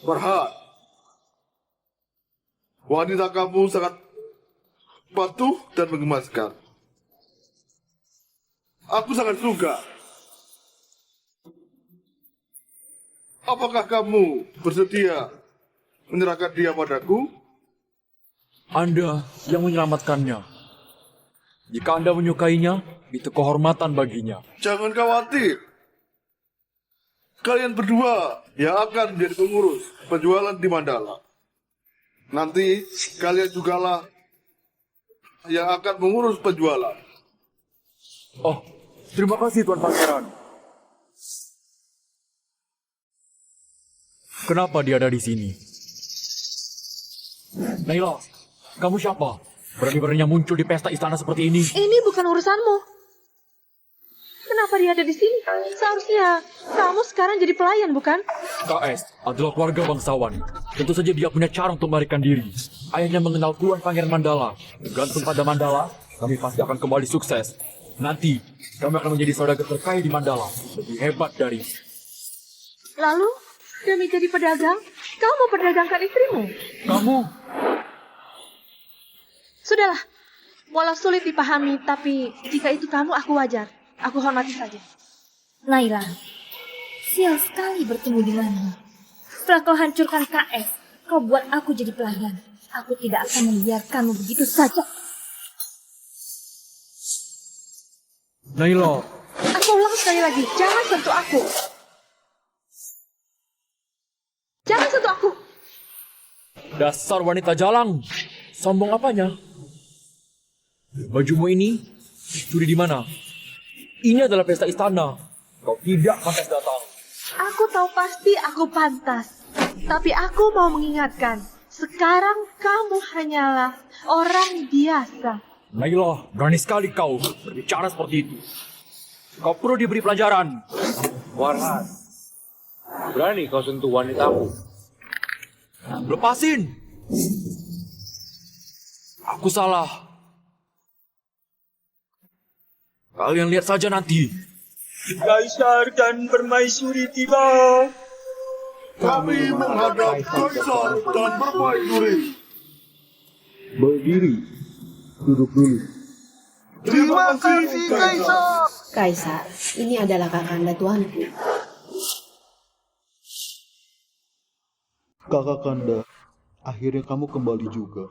[SPEAKER 10] Farhan, wanita kamu sangat patuh dan menggemaskan. Aku sangat suka. Apakah kamu bersedia menyerahkan dia padaku?
[SPEAKER 11] Anda yang menyelamatkannya. Jika Anda menyukainya, itu kehormatan baginya.
[SPEAKER 10] Jangan khawatir. Kalian berdua yang akan menjadi pengurus penjualan di Mandala. Nanti kalian jugalah yang akan mengurus penjualan.
[SPEAKER 11] Oh, terima kasih Tuan Pangeran. Kenapa dia ada di sini? Naila, kamu siapa? Berani-beraninya muncul di pesta istana seperti ini.
[SPEAKER 1] Ini bukan urusanmu. Kenapa dia ada di sini? Seharusnya kamu sekarang jadi pelayan, bukan?
[SPEAKER 11] KS adalah keluarga bangsawan. Tentu saja dia punya cara untuk melarikan diri. Ayahnya mengenal Tuan Pangeran Mandala. Tergantung pada Mandala, kami pasti akan kembali sukses. Nanti, kami akan menjadi saudagar terkaya di Mandala. Lebih hebat dari...
[SPEAKER 1] Lalu, demi jadi pedagang, kamu memperdagangkan istrimu.
[SPEAKER 11] Kamu?
[SPEAKER 1] Sudahlah, walau sulit dipahami, tapi jika itu kamu, aku wajar. Aku hormati saja.
[SPEAKER 5] Naila, sial sekali bertemu denganmu. Setelah kau hancurkan KS, kau buat aku jadi pelayan. Aku tidak akan membiarkanmu begitu saja.
[SPEAKER 11] Naila.
[SPEAKER 1] Aku ulang sekali lagi, jangan sentuh aku. Jangan sentuh aku.
[SPEAKER 11] Dasar wanita jalang. Sombong apanya? Bajumu ini curi di mana? Ini adalah pesta istana. Kau tidak pantas datang.
[SPEAKER 1] Aku tahu pasti aku pantas. Tapi aku mau mengingatkan, Sekarang kamu hanyalah orang biasa.
[SPEAKER 11] Naila, berani sekali kau berbicara seperti itu. Kau perlu diberi pelajaran.
[SPEAKER 3] Warhan, berani kau sentuh wanitaku.
[SPEAKER 11] Lepasin. Aku salah. Kalian lihat saja nanti.
[SPEAKER 8] Kaisar dan permaisuri tiba.
[SPEAKER 10] Kami menghadap Kaisar dan permaisuri.
[SPEAKER 6] Berdiri, duduk dulu.
[SPEAKER 7] Terima kasih, Kaisar.
[SPEAKER 2] Kaisar, ini adalah kakanda tuanku.
[SPEAKER 7] Kakak Kanda, akhirnya kamu kembali juga.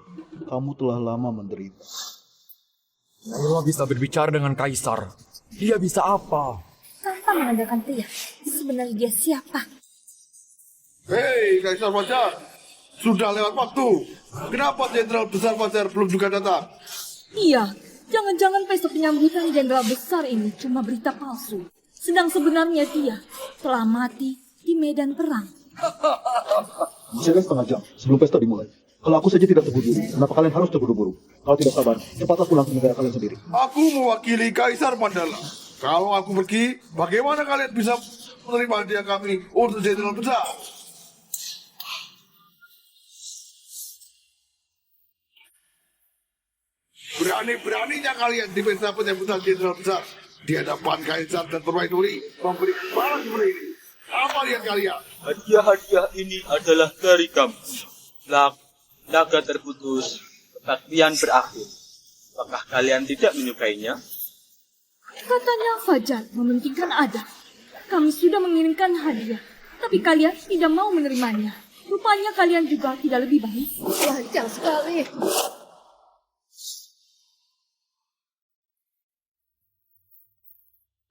[SPEAKER 7] Kamu telah lama menderita.
[SPEAKER 11] Naila bisa berbicara dengan Kaisar. Dia bisa apa?
[SPEAKER 5] Tanpa mengandalkan pria, sebenarnya dia siapa?
[SPEAKER 10] Hei, Kaisar Fajar. Sudah lewat waktu. Kenapa Jenderal Besar Fajar belum juga datang?
[SPEAKER 5] Iya, jangan-jangan pesta penyambutan jenderal besar ini cuma berita palsu. Sedang sebenarnya dia telah mati di medan perang.
[SPEAKER 7] Masih ada setengah jam sebelum pesta dimulai. Kalau aku saja tidak terburu-buru, kenapa kalian harus terburu-buru? Kalau tidak sabar, cepatlah pulang ke negara kalian sendiri.
[SPEAKER 10] Aku mewakili Kaisar Mandala. Kalau aku pergi, bagaimana kalian bisa menerima hadiah kami untuk Jenderal Besar? Berani-beraninya kalian di pesta penyambutan Jenderal Besar di hadapan Kaisar dan permaisuri memberi barang seperti ini. Apa lihat kalian?
[SPEAKER 8] Hadiah-hadiah ini adalah dari kami. Naga terputus, kebaktian berakhir. Apakah kalian tidak menyukainya?
[SPEAKER 5] Katanya Fajar mementingkan adat. Kami sudah mengirimkan hadiah, tapi kalian tidak mau menerimanya. Rupanya kalian juga tidak lebih baik.
[SPEAKER 2] Lancang sekali.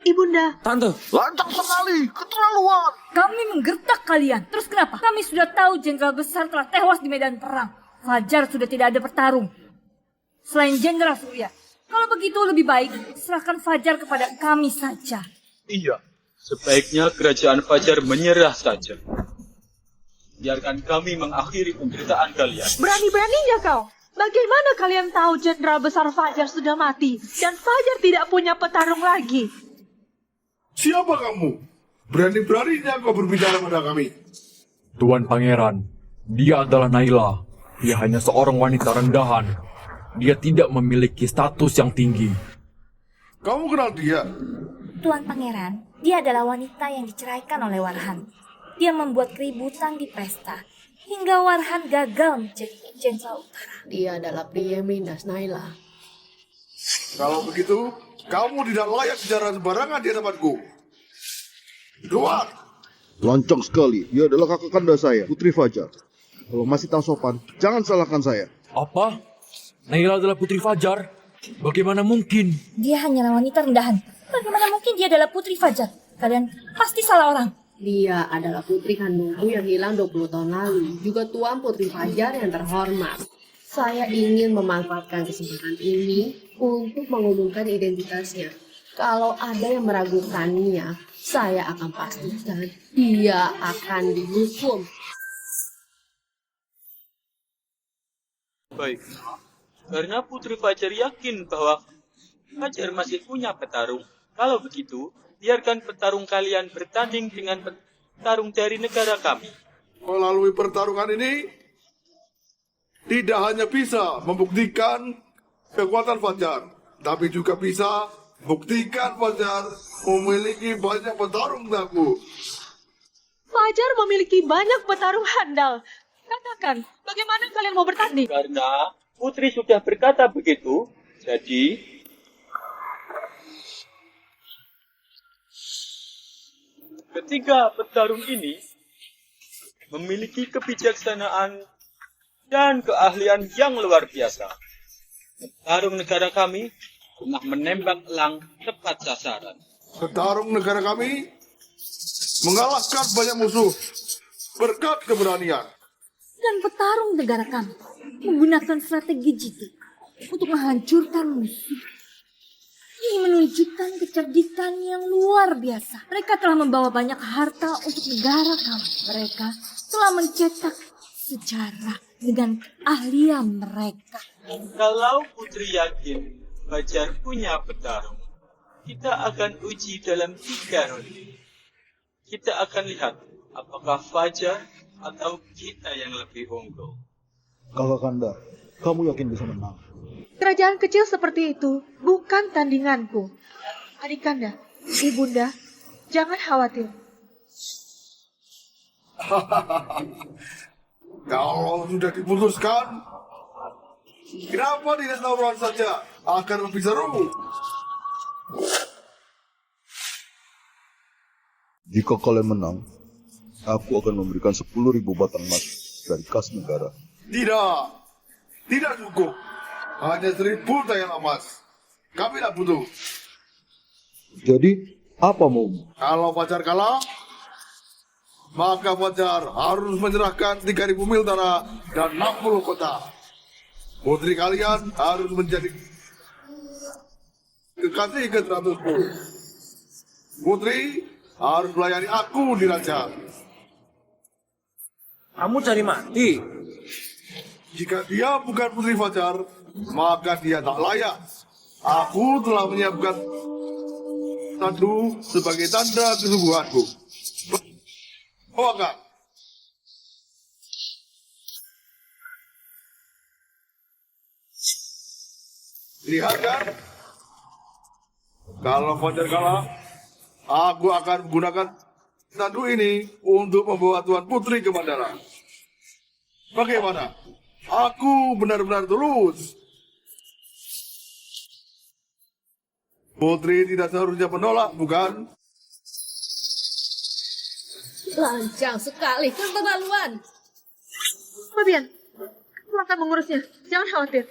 [SPEAKER 1] Ibunda,
[SPEAKER 3] Tante,
[SPEAKER 7] Lancang sekali, keterlaluan.
[SPEAKER 5] Kami menggertak kalian. Terus kenapa? Kami sudah tahu jenderal besar telah tewas di medan perang. Fajar sudah tidak ada bertarung. Selain jenderal Surya. Kalau begitu lebih baik serahkan Fajar kepada kami saja.
[SPEAKER 8] Iya, sebaiknya kerajaan Fajar menyerah saja. Biarkan kami mengakhiri penderitaan kalian.
[SPEAKER 1] berani-beraninya kau. Bagaimana kalian tahu jenderal besar Fajar sudah mati dan Fajar tidak punya petarung lagi?
[SPEAKER 10] Siapa kamu? Berani-beraninya kau berbicara pada kami.
[SPEAKER 11] Tuan Pangeran, dia adalah Naila. Dia hanya seorang wanita rendahan. Dia tidak memiliki status yang tinggi.
[SPEAKER 10] Kamu kenal dia?
[SPEAKER 5] Tuan Pangeran, dia adalah wanita yang diceraikan oleh Warhan. Dia membuat keributan di pesta, hingga Warhan gagal menjadi jenderal utara.
[SPEAKER 2] Dia adalah pria mindas Naila.
[SPEAKER 10] Kalau begitu, kamu tidak layak bicara sembarangan di hadapanku. Keluar!
[SPEAKER 7] Lancang sekali, dia adalah kakak kanda saya, Putri Fajar. Kalau masih tak sopan, jangan salahkan saya.
[SPEAKER 11] Apa? Naila adalah putri Fajar? Bagaimana mungkin?
[SPEAKER 5] Dia hanyalah wanita rendahan. Bagaimana mungkin dia adalah putri Fajar? Kalian pasti salah orang.
[SPEAKER 2] Dia adalah putri kandungku yang hilang 20 tahun lalu. Juga tuan Putri Fajar yang terhormat. Saya ingin memanfaatkan kesempatan ini untuk mengumumkan identitasnya. Kalau ada yang meragukannya, saya akan pastikan dia akan dihukum.
[SPEAKER 8] Baik, karena Putri Fajar yakin bahwa Fajar masih punya petarung. Kalau begitu, biarkan petarung kalian bertanding dengan petarung dari negara kami.
[SPEAKER 10] Melalui pertarungan ini, tidak hanya bisa membuktikan kekuatan Fajar, tapi juga bisa buktikan Fajar memiliki banyak petarung taku.
[SPEAKER 1] Fajar memiliki banyak petarung handal. Katakan, bagaimana kalian mau bertanding?
[SPEAKER 8] Karena Putri sudah berkata begitu, jadi ketiga petarung ini memiliki kebijaksanaan dan keahlian yang luar biasa. Petarung negara kami pernah menembak elang tepat sasaran.
[SPEAKER 10] Petarung negara kami mengalahkan banyak musuh berkat keberanian.
[SPEAKER 5] Dan petarung negara kami menggunakan strategi jitu untuk menghancurkan musuh. Ini menunjukkan kecerdikan yang luar biasa. Mereka telah membawa banyak harta untuk negara kami. Mereka telah mencetak sejarah. dengan keahlian mereka.
[SPEAKER 8] Kalau Putri yakin Fajar punya petarung, kita akan uji dalam 3 ronde. Kita akan lihat apakah Fajar atau kita yang lebih unggul.
[SPEAKER 7] Kakak Kanda, kamu yakin bisa menang?
[SPEAKER 1] Kerajaan kecil seperti itu bukan tandinganku. Adik Kanda, Ibunda, jangan khawatir.
[SPEAKER 10] Kalau sudah diputuskan, kenapa tidak tawuran saja? Akan lebih seru.
[SPEAKER 7] Jika kalian menang, aku akan memberikan 10.000 batang emas dari kas negara.
[SPEAKER 10] Tidak, tidak cukup. Hanya 1.000 tael emas. Kami tak butuh.
[SPEAKER 7] Jadi, apa maumu?
[SPEAKER 10] Kalau Fajar kalah, maka Fajar harus menyerahkan 3.000 mil tanah dan 60 kota. Putri kalian harus menjadi kekasih ke-110. Putri harus melayani aku di raja.
[SPEAKER 3] Kamu cari mati.
[SPEAKER 10] Jika dia bukan Putri Fajar, maka dia tak layak. Aku telah menyiapkan tandu sebagai tanda kesungguhanku. Oh enggak. Lihat kan? Kalau Fajar kalah, aku akan menggunakan tandu ini untuk membawa Tuan Putri ke bandara. Bagaimana? Aku benar-benar tulus. Putri tidak seharusnya menolak, bukan?
[SPEAKER 2] Lancang sekali, keterlaluan.
[SPEAKER 1] Fabian, aku akan mengurusnya. Jangan khawatir.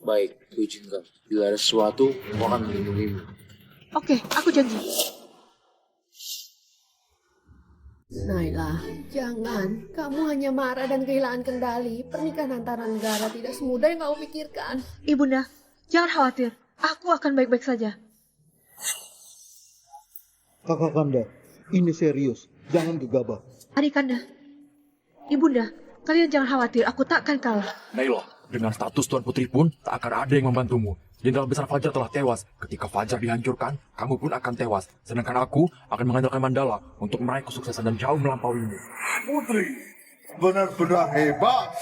[SPEAKER 3] Baik, aku izinkan. Bila ada sesuatu, aku akan melindungimu.
[SPEAKER 1] Oke, aku janji.
[SPEAKER 2] Naila, jangan. Kamu hanya marah dan kehilangan kendali. Pernikahan antara negara tidak semudah yang kamu pikirkan.
[SPEAKER 1] Ibunda, jangan khawatir. Aku akan baik-baik saja.
[SPEAKER 7] Kakak Kanda, ini serius. Jangan gegabah.
[SPEAKER 1] Adik Kanda, Ibunda, kalian jangan khawatir. Aku takkan kalah.
[SPEAKER 11] Naila, dengan status Tuan Putri pun tak akan ada yang membantumu. Jenderal besar Fajar telah tewas. Ketika Fajar dihancurkan, kamu pun akan tewas. Sedangkan aku akan mengandalkan Mandala untuk meraih kesuksesan dan jauh melampauimu.
[SPEAKER 10] Putri, benar-benar hebat.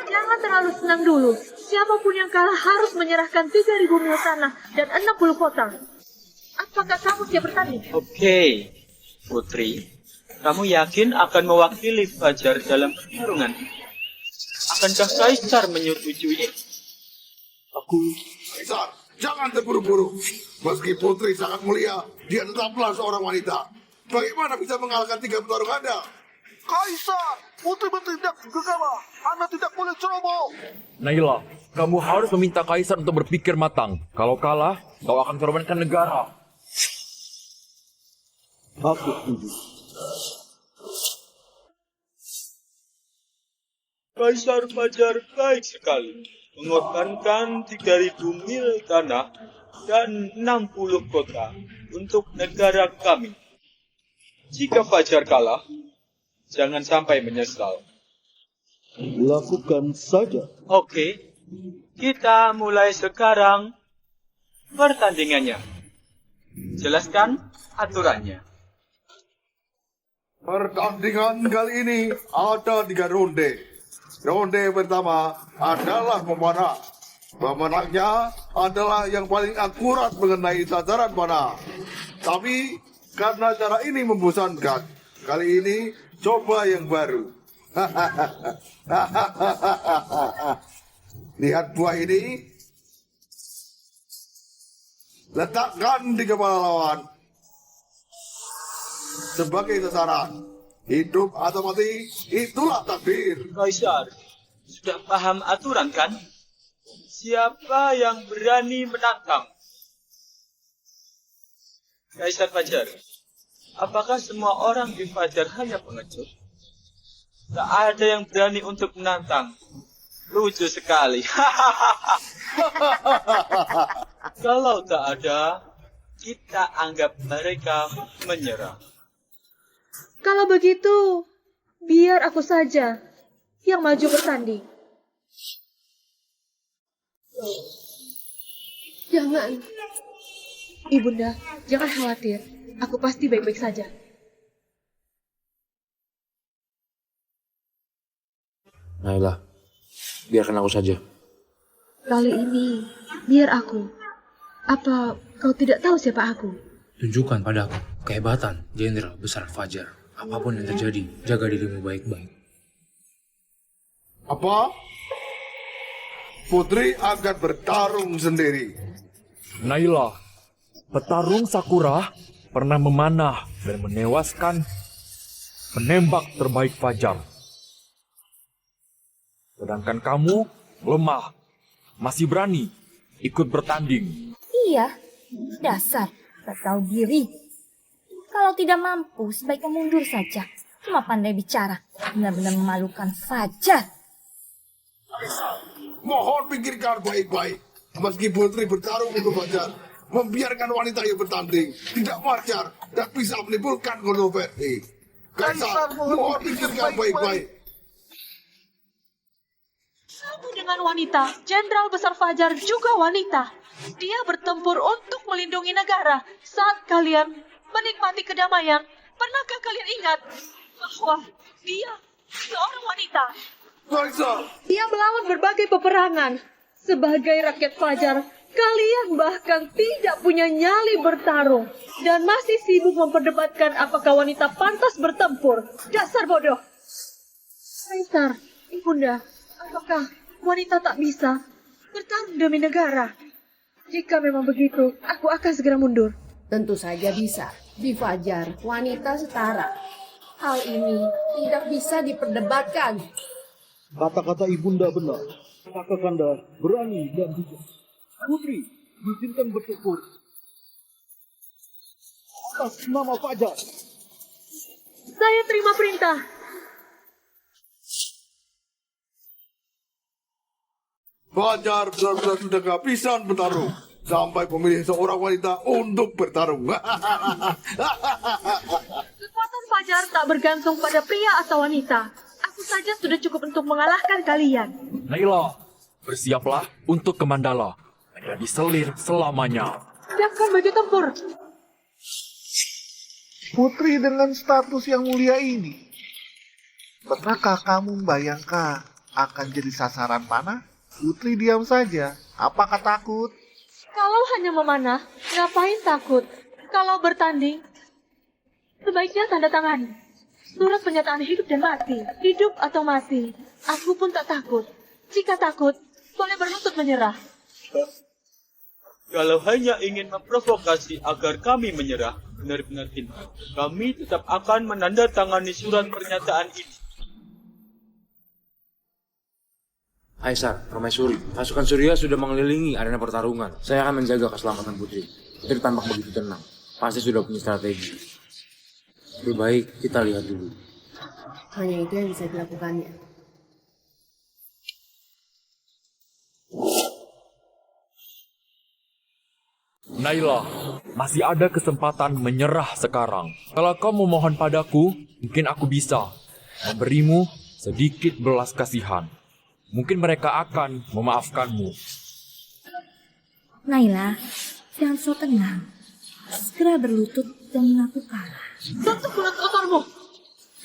[SPEAKER 1] Jangan terlalu senang dulu. Siapapun yang kalah harus menyerahkan 3.000 mil tanah dan 60 kota. Apakah kamu siap bertanding?
[SPEAKER 8] Oke, Putri, kamu yakin akan mewakili Fajar dalam pertarungan? Akankah Kaisar menyetujui?
[SPEAKER 10] Kaisar, jangan terburu-buru. Meski Putri sangat mulia, dia tetaplah seorang wanita. Bagaimana bisa mengalahkan 3 petarung Anda?
[SPEAKER 7] Kaisar, Putri bertindak gegabah. Anda tidak boleh ceroboh.
[SPEAKER 11] Naila, kamu harus meminta Kaisar untuk berpikir matang. Kalau kalah, kau akan korbankan negara.
[SPEAKER 7] Aku setuju.
[SPEAKER 8] Kaisar Fajar baik sekali. Mengorbankan 3.000 mil tanah dan 60 kota untuk negara kami. Jika Fajar kalah, jangan sampai menyesal.
[SPEAKER 7] Lakukan saja.
[SPEAKER 8] Oke, kita mulai sekarang pertandingannya. Jelaskan aturannya.
[SPEAKER 10] Pertandingan kali ini ada 3 ronde. Ronde pertama adalah memanah. Pemenangnya adalah yang paling akurat mengenai sasaran panah. Tapi karena cara ini membosankan, kali ini coba yang baru. Lihat buah ini. Letakkan di kepala lawan sebagai sasaran. Hidup atau mati, itulah takdir.
[SPEAKER 8] Kaisar, sudah paham aturan kan? Siapa yang berani menantang? Kaisar Fajar, apakah semua orang di Fajar hanya pengecut? Tak ada yang berani untuk menantang. Lucu sekali. Kalau tak ada, kita anggap mereka menyerah.
[SPEAKER 1] Kalau begitu, biar aku saja. yang maju bertanding.
[SPEAKER 2] Jangan.
[SPEAKER 1] Ibunda, jangan khawatir. Aku pasti baik-baik saja.
[SPEAKER 3] Naila, biarkan aku saja.
[SPEAKER 1] Kali ini, biar aku. Apa kau tidak tahu siapa aku?
[SPEAKER 3] Tunjukkan padaku kehebatan Jenderal Besar Fajar. Apapun yang terjadi, jaga dirimu baik-baik.
[SPEAKER 10] Apa? Putri akan bertarung sendiri.
[SPEAKER 11] Naila, petarung Sakura pernah memanah dan menewaskan penembak terbaik Fajar. Sedangkan kamu lemah, masih berani ikut bertanding.
[SPEAKER 5] Iya, dasar tak tahu diri. Kalau tidak mampu, sebaiknya mundur saja. Cuma pandai bicara, benar-benar memalukan Fajar.
[SPEAKER 10] Mohon pikirkan baik-baik. Meski Putri bertarung untuk Fajar, membiarkan wanita yang bertanding tidak wajar dan bisa menimbulkan kontroversi. Kaisar, mohon pikirkan baik-baik.
[SPEAKER 1] Kamu dengan wanita, Jenderal Besar Fajar juga wanita. Dia bertempur untuk melindungi negara. Saat kalian menikmati kedamaian, pernahkah kalian ingat bahwa dia seorang wanita?
[SPEAKER 10] Kaisar,
[SPEAKER 1] Dia melawan berbagai peperangan. Sebagai rakyat Fajar, kalian bahkan tidak punya nyali bertarung. Dan masih sibuk memperdebatkan apakah wanita pantas bertempur. Dasar bodoh. Kaisar, Ibunda, apakah wanita tak bisa bertarung demi negara? Jika memang begitu, aku akan segera mundur.
[SPEAKER 2] Tentu saja bisa. Di Fajar, wanita setara. Hal ini tidak bisa diperdebatkan.
[SPEAKER 7] Kata-kata ibunda benar. Kakanda berani dan bijak. Putri, izinkan bersyukur. Atas nama Fajar.
[SPEAKER 1] Saya terima perintah.
[SPEAKER 10] Fajar benar-benar sudah kehabisan bertarung. Sampai memilih seorang wanita untuk bertarung.
[SPEAKER 1] Kekuatan Fajar tak bergantung pada pria atau wanita. Aku saja sudah cukup untuk mengalahkan kalian.
[SPEAKER 11] Naila, bersiaplah untuk ke Mandala. Menjadi selir selamanya.
[SPEAKER 1] Siapkan baju tempur.
[SPEAKER 7] Putri dengan status yang mulia ini. Pernahkah kamu membayangkan akan jadi sasaran panah? Putri diam saja. Apakah takut?
[SPEAKER 1] Kalau hanya memanah, ngapain takut? Kalau bertanding, sebaiknya tanda tangan. Surat pernyataan hidup dan mati. Hidup atau mati. Aku pun tak takut. Jika takut, boleh berlutut menyerah.
[SPEAKER 8] Kalau hanya ingin memprovokasi agar kami menyerah, benar-benar tidak. Kami tetap akan menandatangani surat pernyataan ini.
[SPEAKER 3] Kaisar, Permaisuri, pasukan Surya sudah mengelilingi arena pertarungan. Saya akan menjaga keselamatan Putri. Putri tampak begitu tenang. Pasti sudah punya strategi. Lebih baik kita lihat dulu.
[SPEAKER 2] Hanya itu yang bisa dilakukannya.
[SPEAKER 11] Naila, masih ada kesempatan menyerah sekarang. Kalau kau memohon padaku, mungkin aku bisa memberimu sedikit belas kasihan. Mungkin mereka akan memaafkanmu.
[SPEAKER 5] Naila, jangan so tenang. Segera berlutut dan mengaku kalah.
[SPEAKER 1] Tutup mulut kotormu.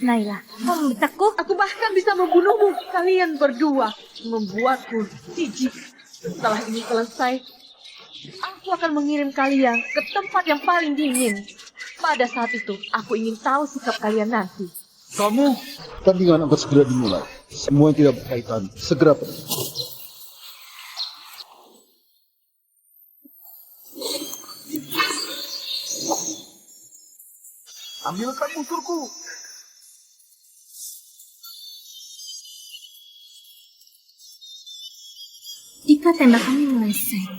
[SPEAKER 5] Naila, kau membentakku?
[SPEAKER 1] Aku bahkan bisa membunuhmu. Kalian berdua membuatku jijik. Setelah ini selesai, aku akan mengirim kalian ke tempat yang paling dingin. Pada saat itu, aku ingin tahu sikap kalian nanti.
[SPEAKER 11] Kamu?
[SPEAKER 7] Tandingan akan segera dimulai. Semua yang tidak berkaitan segera pergi. Ambilkan busurku.
[SPEAKER 5] Jika tembakannya meleset,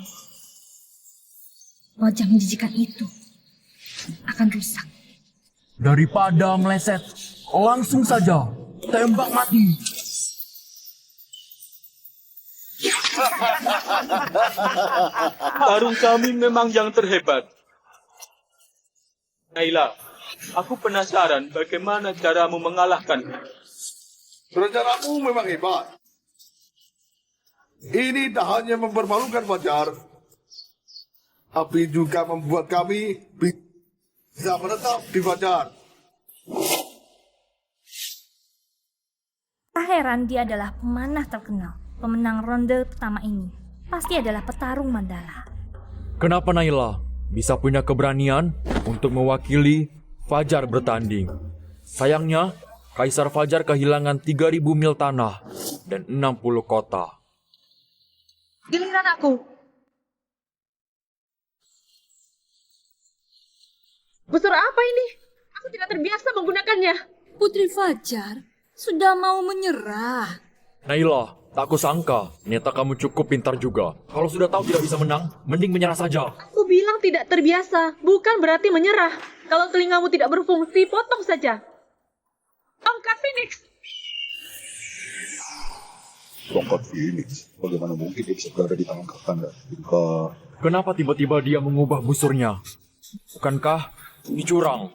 [SPEAKER 5] wajah menjijikan itu akan rusak.
[SPEAKER 11] Daripada meleset, langsung saja tembak mati.
[SPEAKER 8] Tarung kami memang yang terhebat. Naila, aku penasaran bagaimana caramu mengalahkan.
[SPEAKER 10] rencanamu memang hebat. Ini tak hanya mempermalukan Fajar, tapi juga membuat kami bisa menetap di Fajar.
[SPEAKER 5] Tak heran dia adalah pemanah terkenal. Pemenang ronde pertama ini pasti adalah petarung Mandala.
[SPEAKER 11] Kenapa Naila bisa punya keberanian untuk mewakili Fajar bertanding? Sayangnya, Kaisar Fajar kehilangan 3.000 mil tanah dan 60 kota.
[SPEAKER 1] Giliran aku. Busur apa ini? Aku tidak terbiasa menggunakannya.
[SPEAKER 5] Putri Fajar sudah mau menyerah.
[SPEAKER 11] Naila, tak kusangka, ternyata kamu cukup pintar juga. Kalau sudah tahu tidak bisa menang, mending menyerah saja.
[SPEAKER 1] Aku bilang tidak terbiasa, bukan berarti menyerah. Kalau telingamu tidak berfungsi, potong saja. Tongkat Phoenix.
[SPEAKER 12] Tongkat Phoenix? Bagaimana mungkin dia bisa berada di tangan Kakanda?
[SPEAKER 11] Kenapa tiba-tiba dia mengubah busurnya? Bukankah ini curang?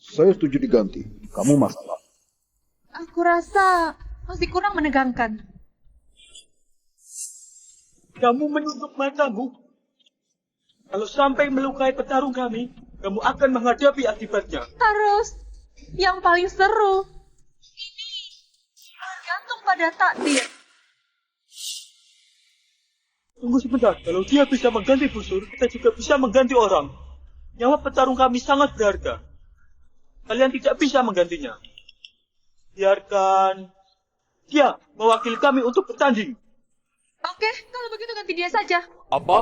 [SPEAKER 12] Saya setuju diganti. Kamu masalah.
[SPEAKER 1] Aku rasa masih kurang menegangkan.
[SPEAKER 8] Kamu menutup matamu. Kalau sampai melukai petarung kami, kamu akan menghadapi akibatnya.
[SPEAKER 1] Harus yang paling seru. Ini tergantung pada takdir.
[SPEAKER 8] Tunggu sebentar, kalau dia bisa mengganti busur, kita juga bisa mengganti orang. Nyawa petarung kami sangat berharga. Kalian tidak bisa menggantinya. Biarkan dia mewakili kami untuk bertanding.
[SPEAKER 1] Oke, kalau begitu ganti dia saja.
[SPEAKER 11] Apa?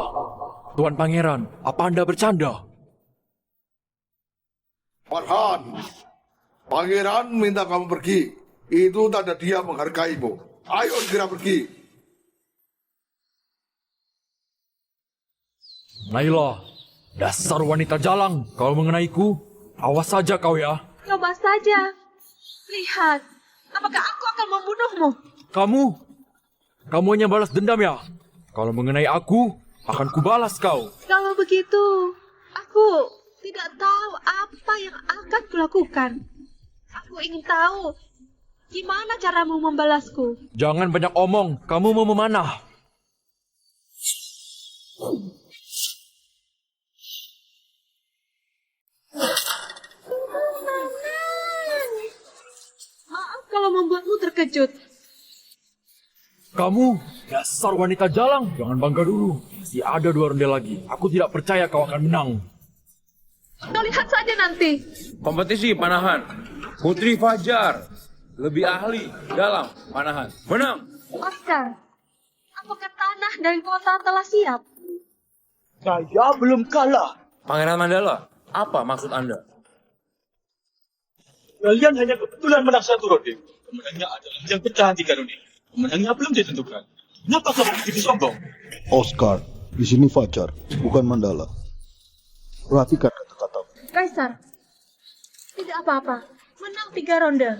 [SPEAKER 11] Tuan Pangeran, apa Anda bercanda?
[SPEAKER 10] Farhan, Pangeran minta kamu pergi. Itu tanda dia menghargaimu. Ayo segera pergi.
[SPEAKER 11] Naila, dasar wanita jalang. Kalau mengenaiku, awas saja kau ya.
[SPEAKER 1] Coba saja. Lihat, apakah aku akan membunuhmu?
[SPEAKER 11] Kamu hanya balas dendam ya? Kalau mengenai aku, akan kubalas kau.
[SPEAKER 1] Kalau begitu, aku tidak tahu apa yang akan kulakukan. Aku ingin tahu gimana caramu membalasku.
[SPEAKER 11] Jangan banyak omong, kamu mau memanah.
[SPEAKER 1] Maaf kalau membuatmu terkejut.
[SPEAKER 11] Kamu, dasar wanita jalang. Jangan bangga dulu. Masih ada 2 ronde lagi. Aku tidak percaya kau akan menang.
[SPEAKER 1] Kau lihat saja nanti.
[SPEAKER 3] Kompetisi panahan. Putri Fajar lebih ahli dalam panahan. Menang.
[SPEAKER 1] Oscar, apakah tanah dan kota telah siap?
[SPEAKER 8] Saya belum kalah.
[SPEAKER 3] Pangeran Mandala, apa maksud Anda?
[SPEAKER 8] Kalian hanya kebetulan menang 1 ronde. Kemenangnya adalah yang pecahan 3 ronde. Kemenangnya belum ditentukan. Kenapa kamu begitu sombong?
[SPEAKER 12] Oscar, di sini Fajar, bukan Mandala. Perhatikan kata-katamu.
[SPEAKER 1] Kaisar, tidak apa-apa. Menang 3 ronde.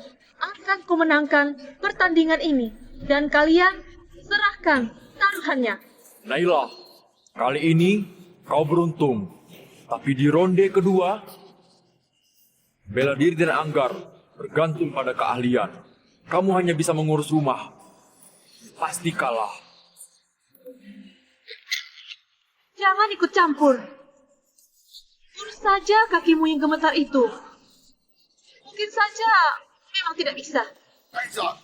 [SPEAKER 1] Akan kumenangkan pertandingan ini. Dan kalian serahkan taruhannya.
[SPEAKER 11] Naila, kali ini kau beruntung. Tapi di ronde kedua, bela diri dan anggar bergantung pada keahlian. Kamu hanya bisa mengurus rumah. Pasti kalah.
[SPEAKER 1] Jangan ikut campur. Urus saja kakimu yang gemetar itu. Mungkin saja memang tidak bisa.
[SPEAKER 10] Kaisar,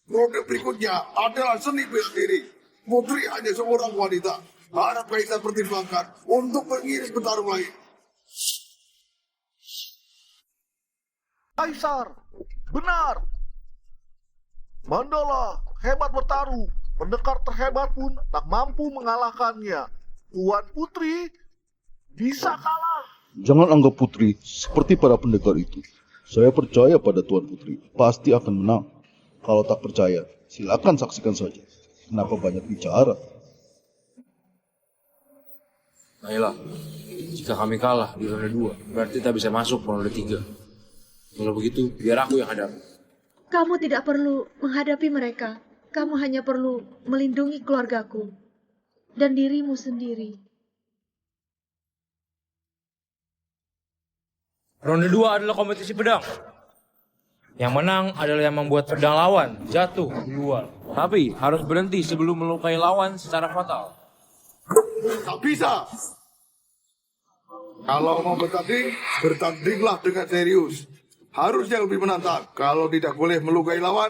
[SPEAKER 10] ronde berikutnya adalah seni bela diri. Putri hanya seorang wanita. Harap Kaisar pertimbangkan untuk mengirim petarung lain.
[SPEAKER 7] Kaisar, benar. Mandala hebat bertaruh. Pendekar terhebat pun tak mampu mengalahkannya. Tuan Putri bisa kalah.
[SPEAKER 12] Jangan anggap Putri seperti para pendekar itu. Saya percaya pada Tuan Putri. Pasti akan menang. Kalau tak percaya, silakan saksikan saja. Kenapa banyak bicara?
[SPEAKER 3] Naila, jika kami kalah di ronde 2, berarti kita bisa masuk ke ronde 3. Kalau begitu, biar aku yang hadapi.
[SPEAKER 1] Kamu tidak perlu menghadapi mereka. Kamu hanya perlu melindungi keluargaku dan dirimu sendiri.
[SPEAKER 3] Ronde 2 adalah kompetisi pedang. Yang menang adalah yang membuat pedang lawan jatuh duluan. Tapi harus berhenti sebelum melukai lawan secara fatal.
[SPEAKER 10] Tak bisa. Kalau mau bertanding, bertandinglah dengan serius. Harusnya lebih menantang. Kalau tidak boleh melukai lawan,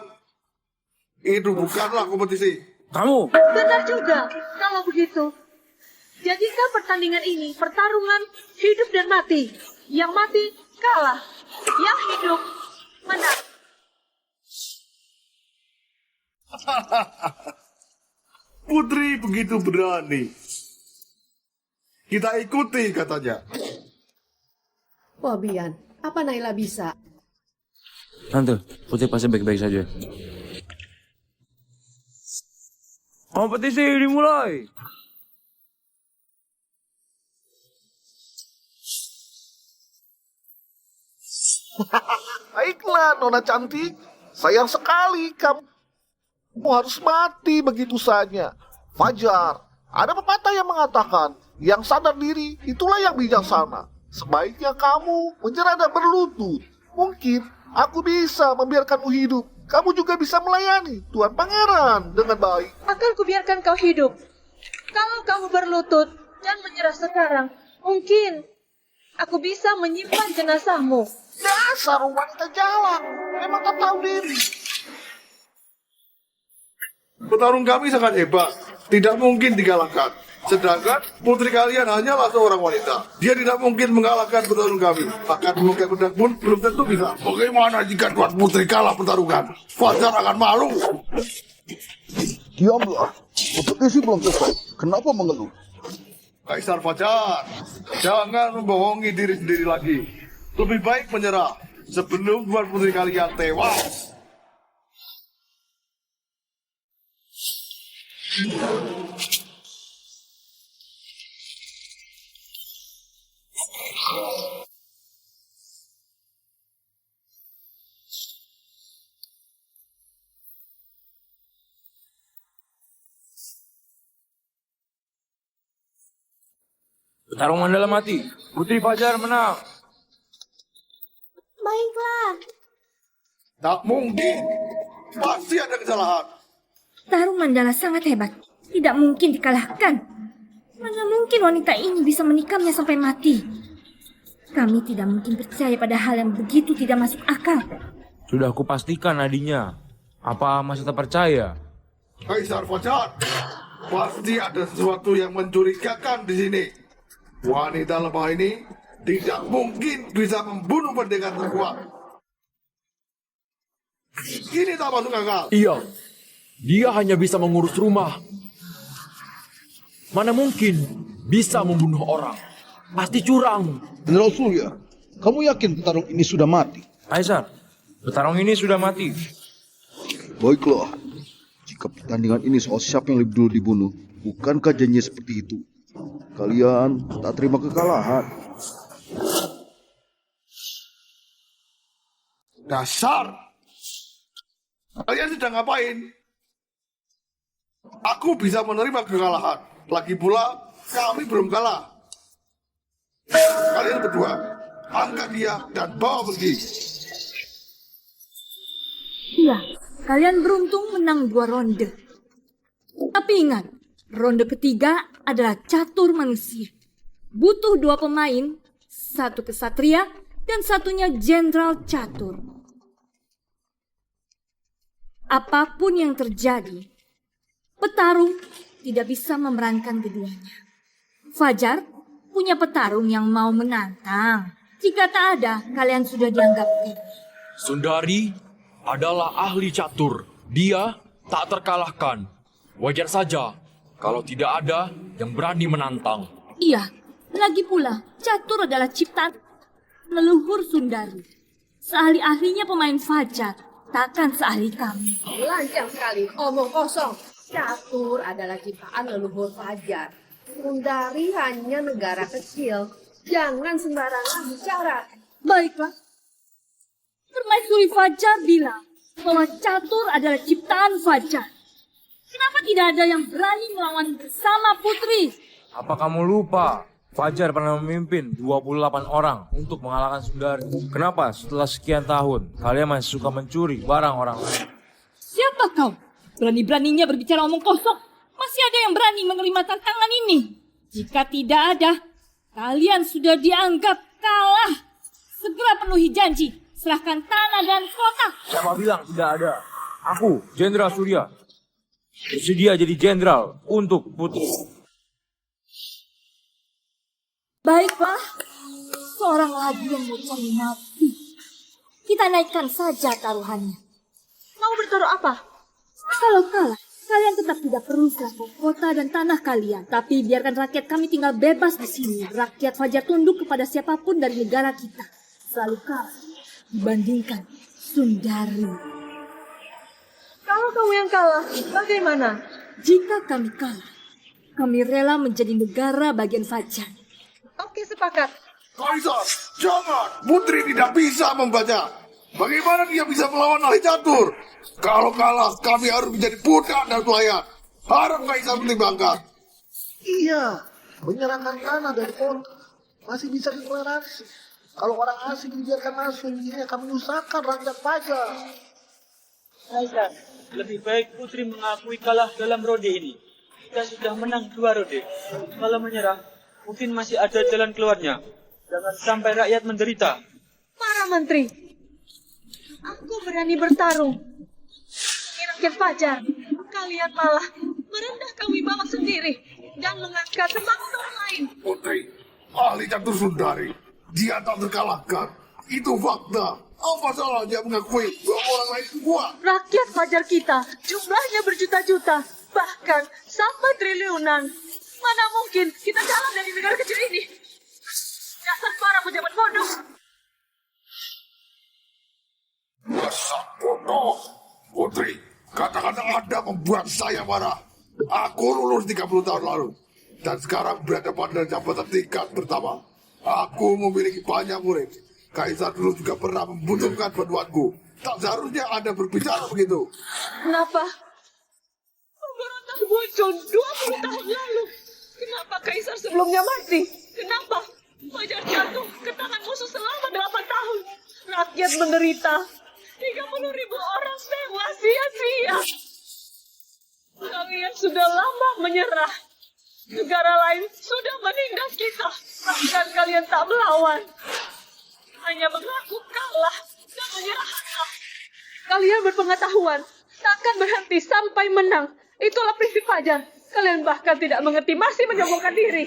[SPEAKER 10] itu bukanlah kompetisi.
[SPEAKER 3] Kamu!
[SPEAKER 1] Benar juga, kalau begitu. Jadikan pertandingan ini pertarungan hidup dan mati. Yang mati kalah, yang hidup menang.
[SPEAKER 10] Putri begitu berani. Kita ikuti katanya.
[SPEAKER 2] Wah, Bian, apa Naila bisa?
[SPEAKER 3] Tante, Putri pasti baik-baik saja. Kompetisi dimulai.
[SPEAKER 7] Baiklah, Nona cantik. Sayang sekali kamu harus mati begitu saja. Fajar, ada pepatah yang mengatakan, yang sadar diri itulah yang bijaksana. Sebaiknya kamu menyerah dan berlutut. Mungkin aku bisa membiarkanmu hidup. Kamu juga bisa melayani Tuan Pangeran dengan baik.
[SPEAKER 1] Akan kubiarkan kau hidup. Kalau kamu berlutut dan menyerah sekarang, mungkin aku bisa menyimpan jenazahmu.
[SPEAKER 7] Dasar wanita jalan, memang tak tahu diri.
[SPEAKER 10] Petarung kami sangat hebat, tidak mungkin dikalahkan. Sedangkan putri kalian hanyalah seorang wanita. Dia tidak mungkin mengalahkan petarung kami. Bahkan memakai pedang pun belum tentu bisa. Bagaimana jika tuan putri kalah pertarungan? Fajar akan malu.
[SPEAKER 12] Diamlah, kompetisi belum selesai. Kenapa mengeluh?
[SPEAKER 10] Kaisar Fajar, jangan membohongi diri sendiri lagi. Lebih baik menyerah sebelum tuan putri kalian tewas.
[SPEAKER 3] Pertarungan dalam mati. Putri Fajar menang.
[SPEAKER 5] Baiklah.
[SPEAKER 10] Tak mungkin. Pasti ada kesalahan.
[SPEAKER 5] Tarung Mandala sangat hebat. Tidak mungkin dikalahkan. Mana mungkin wanita ini bisa menikamnya sampai mati. Kami tidak mungkin percaya pada hal yang begitu tidak masuk akal.
[SPEAKER 3] Sudah aku pastikan adinya. Apa masih tak percaya?
[SPEAKER 10] Kaisar Fajar, pasti ada sesuatu yang mencurigakan di sini. Wanita lemah ini tidak mungkin bisa membunuh pendekar terkuat. Ini tak masuk akal.
[SPEAKER 11] Iya, dia hanya bisa mengurus rumah. Mana mungkin bisa membunuh orang? Pasti curang.
[SPEAKER 12] General Surya, kamu yakin petarung ini sudah mati?
[SPEAKER 3] Kaisar, petarung ini sudah mati.
[SPEAKER 12] Baiklah, jika pertandingan ini soal siapa yang lebih dulu dibunuh, bukankah janjinya seperti itu? Kalian tak terima kekalahan.
[SPEAKER 10] Dasar! Kalian sedang ngapain? Aku bisa menerima kekalahan. Lagi pula, kami belum kalah. Kalian berdua, angkat dia dan bawa pergi.
[SPEAKER 5] Iya, kalian beruntung menang 2 ronde. Tapi ingat, ronde ketiga adalah catur manusia. Butuh 2 pemain, 1 kesatria dan satunya jenderal catur. Apapun yang terjadi, petarung tidak bisa memerankan keduanya. Fajar punya petarung yang mau menantang. Jika tak ada, kalian sudah dianggap kalah.
[SPEAKER 11] Sundari adalah ahli catur. Dia tak terkalahkan. Wajar saja kalau tidak ada yang berani menantang.
[SPEAKER 5] Iya, lagi pula catur adalah ciptaan leluhur Sundari. Seahli-ahlinya pemain Fajar, takkan seahli kami.
[SPEAKER 2] Lancang sekali, omong kosong. Catur adalah ciptaan leluhur Fajar. Sundari hanya negara kecil. Jangan sembarangan bicara.
[SPEAKER 5] Baiklah. Permaisuri Fajar bilang bahwa catur adalah ciptaan Fajar. Kenapa tidak ada yang berani melawan bersama Putri?
[SPEAKER 3] Apa kamu lupa? Fajar pernah memimpin 28 orang untuk mengalahkan Sundari. Kenapa setelah sekian tahun kalian masih suka mencuri barang orang lain?
[SPEAKER 5] Siapa kau? Berani-beraninya berbicara omong kosong. Masih ada yang berani menerima tantangan ini? Jika tidak ada, kalian sudah dianggap kalah. Segera penuhi janji. Serahkan tanah dan kota.
[SPEAKER 3] Siapa bilang tidak ada? Aku, Jenderal Surya, bersedia jadi jenderal untuk Putri.
[SPEAKER 5] Baiklah, seorang lagi yang mau cari mati. Kita naikkan saja taruhannya.
[SPEAKER 1] Mau bertaruh apa?
[SPEAKER 5] Kalau kalah, kalian tetap tidak perlu serahkan kota dan tanah kalian. Tapi biarkan rakyat kami tinggal bebas di sini. Rakyat Fajar tunduk kepada siapapun dari negara kita. Selalu kalah dibandingkan Sundari.
[SPEAKER 1] Kalau kamu yang kalah, bagaimana?
[SPEAKER 5] Jika kami kalah, kami rela menjadi negara bagian Fajar.
[SPEAKER 1] Oke, sepakat.
[SPEAKER 10] Kaisar, jangan! Putri tidak bisa membaca. Bagaimana dia bisa melawan ahli catur? Kalau kalah, kami harus menjadi budak dan pelayan. Harap Kaisar pertimbangkan.
[SPEAKER 7] Iya, menyerahkan tanah dan kota masih bisa ditoleransi. Kalau orang asing dibiarkan masuk, ini akan menyusahkan rakyat Fajar.
[SPEAKER 8] Kaisar, lebih baik Putri mengakui kalah dalam ronde ini. Kita sudah menang 2 ronde. Kalau menyerah, mungkin masih ada jalan keluarnya. Jangan sampai rakyat menderita.
[SPEAKER 1] Para menteri, aku berani bertarung. Ini rakyat Fajar, kalian malah merendahkan wibawa sendiri dan mengangkat semangat orang lain.
[SPEAKER 10] Putri, ahli catur Sundari, dia tak terkalahkan. Itu fakta. Apa salahnya mengakui bahwa orang lain kuat?
[SPEAKER 1] Rakyat Fajar kita jumlahnya berjuta-juta, bahkan sampai triliunan. Mana mungkin kita kalah dari negara kecil ini? Dasar para pejabat bodoh.
[SPEAKER 10] Dasar bodoh. Putri, kata-kata Anda membuat saya marah. Aku lulus 30 tahun lalu. Dan sekarang berada pada jabatan tingkat pertama. Aku memiliki banyak murid. Kaisar dulu juga pernah membutuhkan bantuanku. Tak seharusnya Anda berbicara begitu.
[SPEAKER 1] Kenapa? Pemberontak muncul 20 tahun lalu. Kenapa Kaisar sebelumnya mati? Kenapa Fajar jatuh ke tangan musuh selama 8 tahun? Rakyat menderita. 30.000 orang tewas sia-sia. Kalian sudah lama menyerah. Negara lain sudah menindas kita. Bahkan kalian tak melawan. Hanya mengaku kalah dan menyerah. Kalian berpengetahuan, takkan berhenti sampai menang. Itulah prinsip Fajar. Kalian bahkan tidak mengerti, masih menyombongkan diri.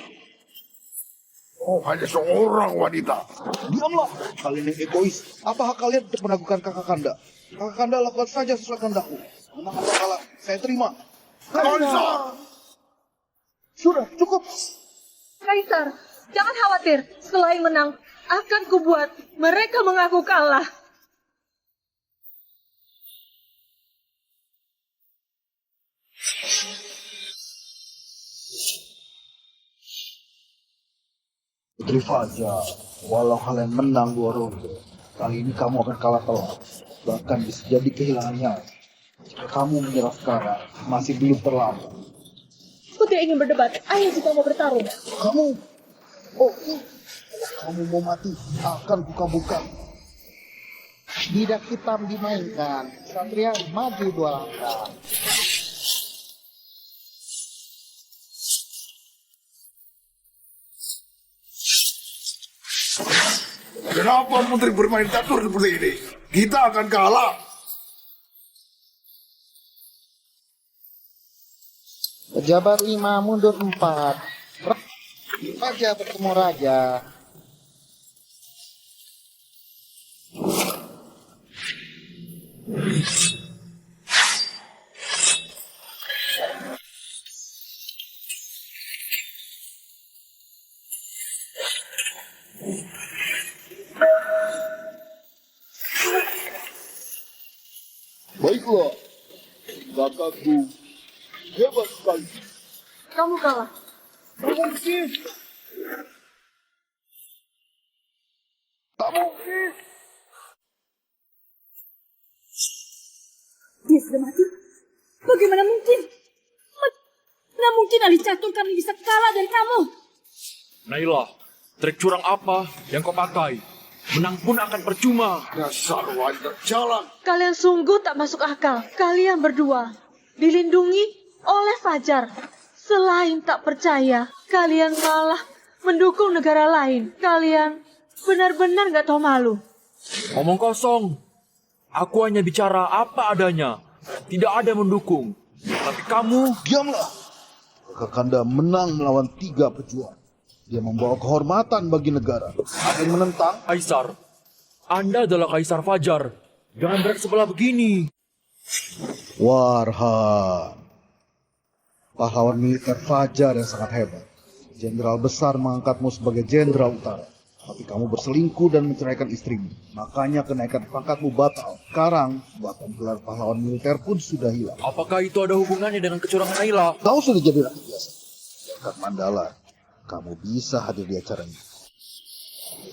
[SPEAKER 10] Oh, hanya seorang wanita.
[SPEAKER 12] Diamlah, kalian yang egois. Apa hak kalian untuk meragukan kakak Kanda? Kakak Kanda lakukan saja sesuai kehendakku. Menang atau kalah, saya terima.
[SPEAKER 10] Kaisar!
[SPEAKER 12] Sudah, cukup.
[SPEAKER 1] Kaisar, jangan khawatir. Selain menang, akan kubuat mereka mengaku kalah.
[SPEAKER 12] Putri Fajar, walau kalian menang 2 ronde, kali ini kamu akan kalah telak. Bahkan bisa jadi kehilangan nyawa. Jika kamu menyerah sekarang, masih belum terlambat.
[SPEAKER 1] Aku tidak ingin berdebat. Ayo kita mau bertarung.
[SPEAKER 12] Kamu mau mati, akan buka-buka.
[SPEAKER 7] Bidak hitam dimainkan. Satria maju 2 langkah.
[SPEAKER 10] Kenapa Putri bermain catur seperti ini? Kita akan kalah.
[SPEAKER 7] Pejabat 5 mundur 4. Raja bertemu raja.
[SPEAKER 12] Baiklah, kakakku hebat sekali.
[SPEAKER 1] Kamu kalah.
[SPEAKER 12] Tak mungkin. Tak mungkin.
[SPEAKER 5] Dia sudah mati? Bagaimana mungkin? Mana mungkin ahli catur kami bisa kalah dari kamu?
[SPEAKER 11] Naila, trik curang apa yang kau pakai? Menang pun akan percuma.
[SPEAKER 10] Dasar wanita jalan.
[SPEAKER 1] Kalian sungguh tak masuk akal. Kalian berdua dilindungi oleh Fajar. Selain tak percaya, kalian malah mendukung negara lain. Kalian benar-benar gak tahu malu.
[SPEAKER 11] Ngomong kosong. Aku hanya bicara apa adanya. Tidak ada mendukung. Tapi kamu...
[SPEAKER 12] Diamlah. Kakanda menang melawan 3 pejuang. Dia membawa kehormatan bagi negara. Ada yang menentang?
[SPEAKER 11] Kaisar, Anda adalah Kaisar Fajar. Jangan berat sebelah begini.
[SPEAKER 12] Warhan. Pahlawan militer Fajar yang sangat hebat. Jenderal besar mengangkatmu sebagai Jenderal Utara. Tapi kamu berselingkuh dan menceraikan istrimu. Makanya kenaikan pangkatmu batal. Sekarang, bahkan gelar pahlawan militer pun sudah hilang.
[SPEAKER 11] Apakah itu ada hubungannya dengan kecurangan Naila?
[SPEAKER 12] Kau sudah jadi rakyat biasa. Dekat Mandala, kamu bisa hadir di acara ini.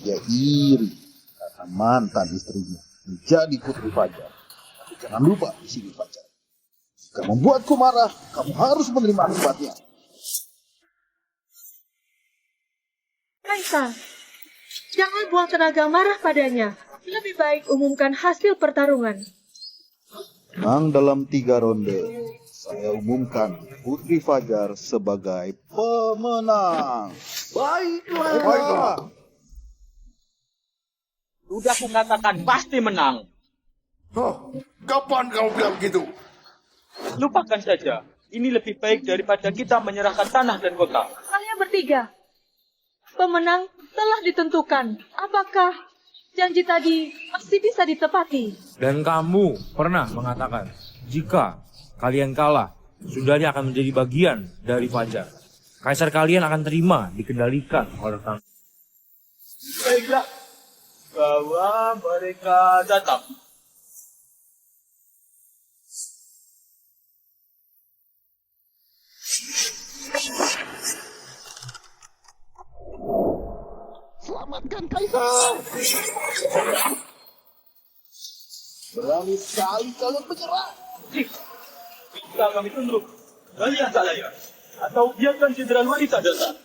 [SPEAKER 12] Dia iri karena mantan istrinya menjadi Putri Fajar. Tapi jangan lupa di sini Fajar. Jika membuatku marah, kamu harus menerima akibatnya.
[SPEAKER 1] Kaisar, jangan buang tenaga marah padanya. Lebih baik umumkan hasil pertarungan.
[SPEAKER 12] Menang dalam 3 ronde. Saya umumkan Putri Fajar sebagai pemenang. Baiklah.
[SPEAKER 8] Sudah kukatakan pasti menang.
[SPEAKER 10] Oh, kapan kamu bilang begitu?
[SPEAKER 8] Lupakan saja. Ini lebih baik daripada kita menyerahkan tanah dan kota.
[SPEAKER 1] Kalian bertiga, pemenang telah ditentukan. Apakah janji tadi masih bisa ditepati?
[SPEAKER 3] Dan kamu pernah mengatakan, jika kalian kalah, sundanya akan menjadi bagian dari Fajar. Kaisar kalian akan terima dikendalikan oleh kamu.
[SPEAKER 8] Baiklah, bawa mereka datang.
[SPEAKER 12] Selamatkan Kaisar. Berani sekali kalian menyerah.
[SPEAKER 8] Bisa kami tunduk. Kalian tak layak. Atau biarkan jenderal wanita datang.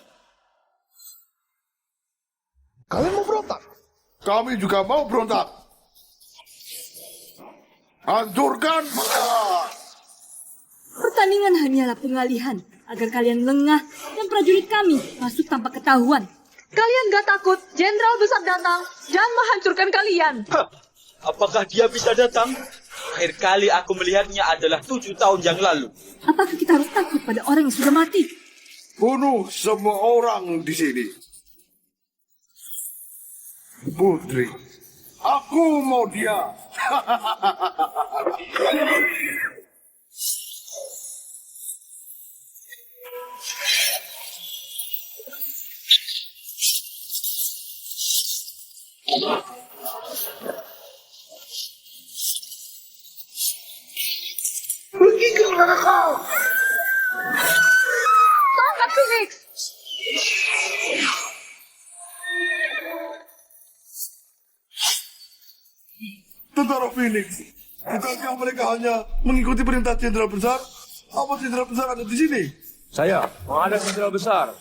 [SPEAKER 10] Kalian mau berontak? Kami juga mau berontak. Hancurkan mereka.
[SPEAKER 5] Pertandingan hanyalah pengalihan agar kalian lengah dan prajurit kami masuk tanpa ketahuan.
[SPEAKER 1] Kalian gak takut Jenderal Besar datang dan menghancurkan kalian?
[SPEAKER 8] Apakah dia bisa datang? Akhir kali aku melihatnya adalah 7 tahun yang lalu.
[SPEAKER 5] Apakah kita harus takut pada orang yang sudah mati?
[SPEAKER 10] Bunuh semua orang di sini. Putri, aku mau dia.
[SPEAKER 7] Pergi ke mana kau?
[SPEAKER 1] Tangkap Phoenix!
[SPEAKER 10] Tentara Phoenix, bukankah mereka hanya mengikuti perintah Jenderal Besar? Apa Jenderal Besar ada di sini?
[SPEAKER 3] Saya, menghadap Jenderal Besar.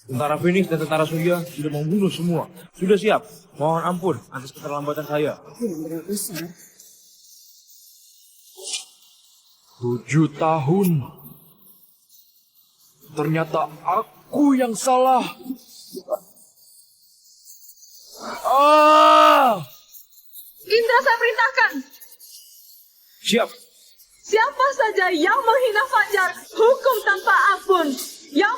[SPEAKER 3] Tentara Phoenix dan Tentara Surya sudah membunuh semua. Sudah siap. Mohon ampun atas keterlambatan saya.
[SPEAKER 11] 7 tahun. Ternyata aku yang salah.
[SPEAKER 1] Indra, saya perintahkan.
[SPEAKER 3] Siap.
[SPEAKER 1] Siapa saja yang menghina Fajar, hukum tanpa ampun. Yang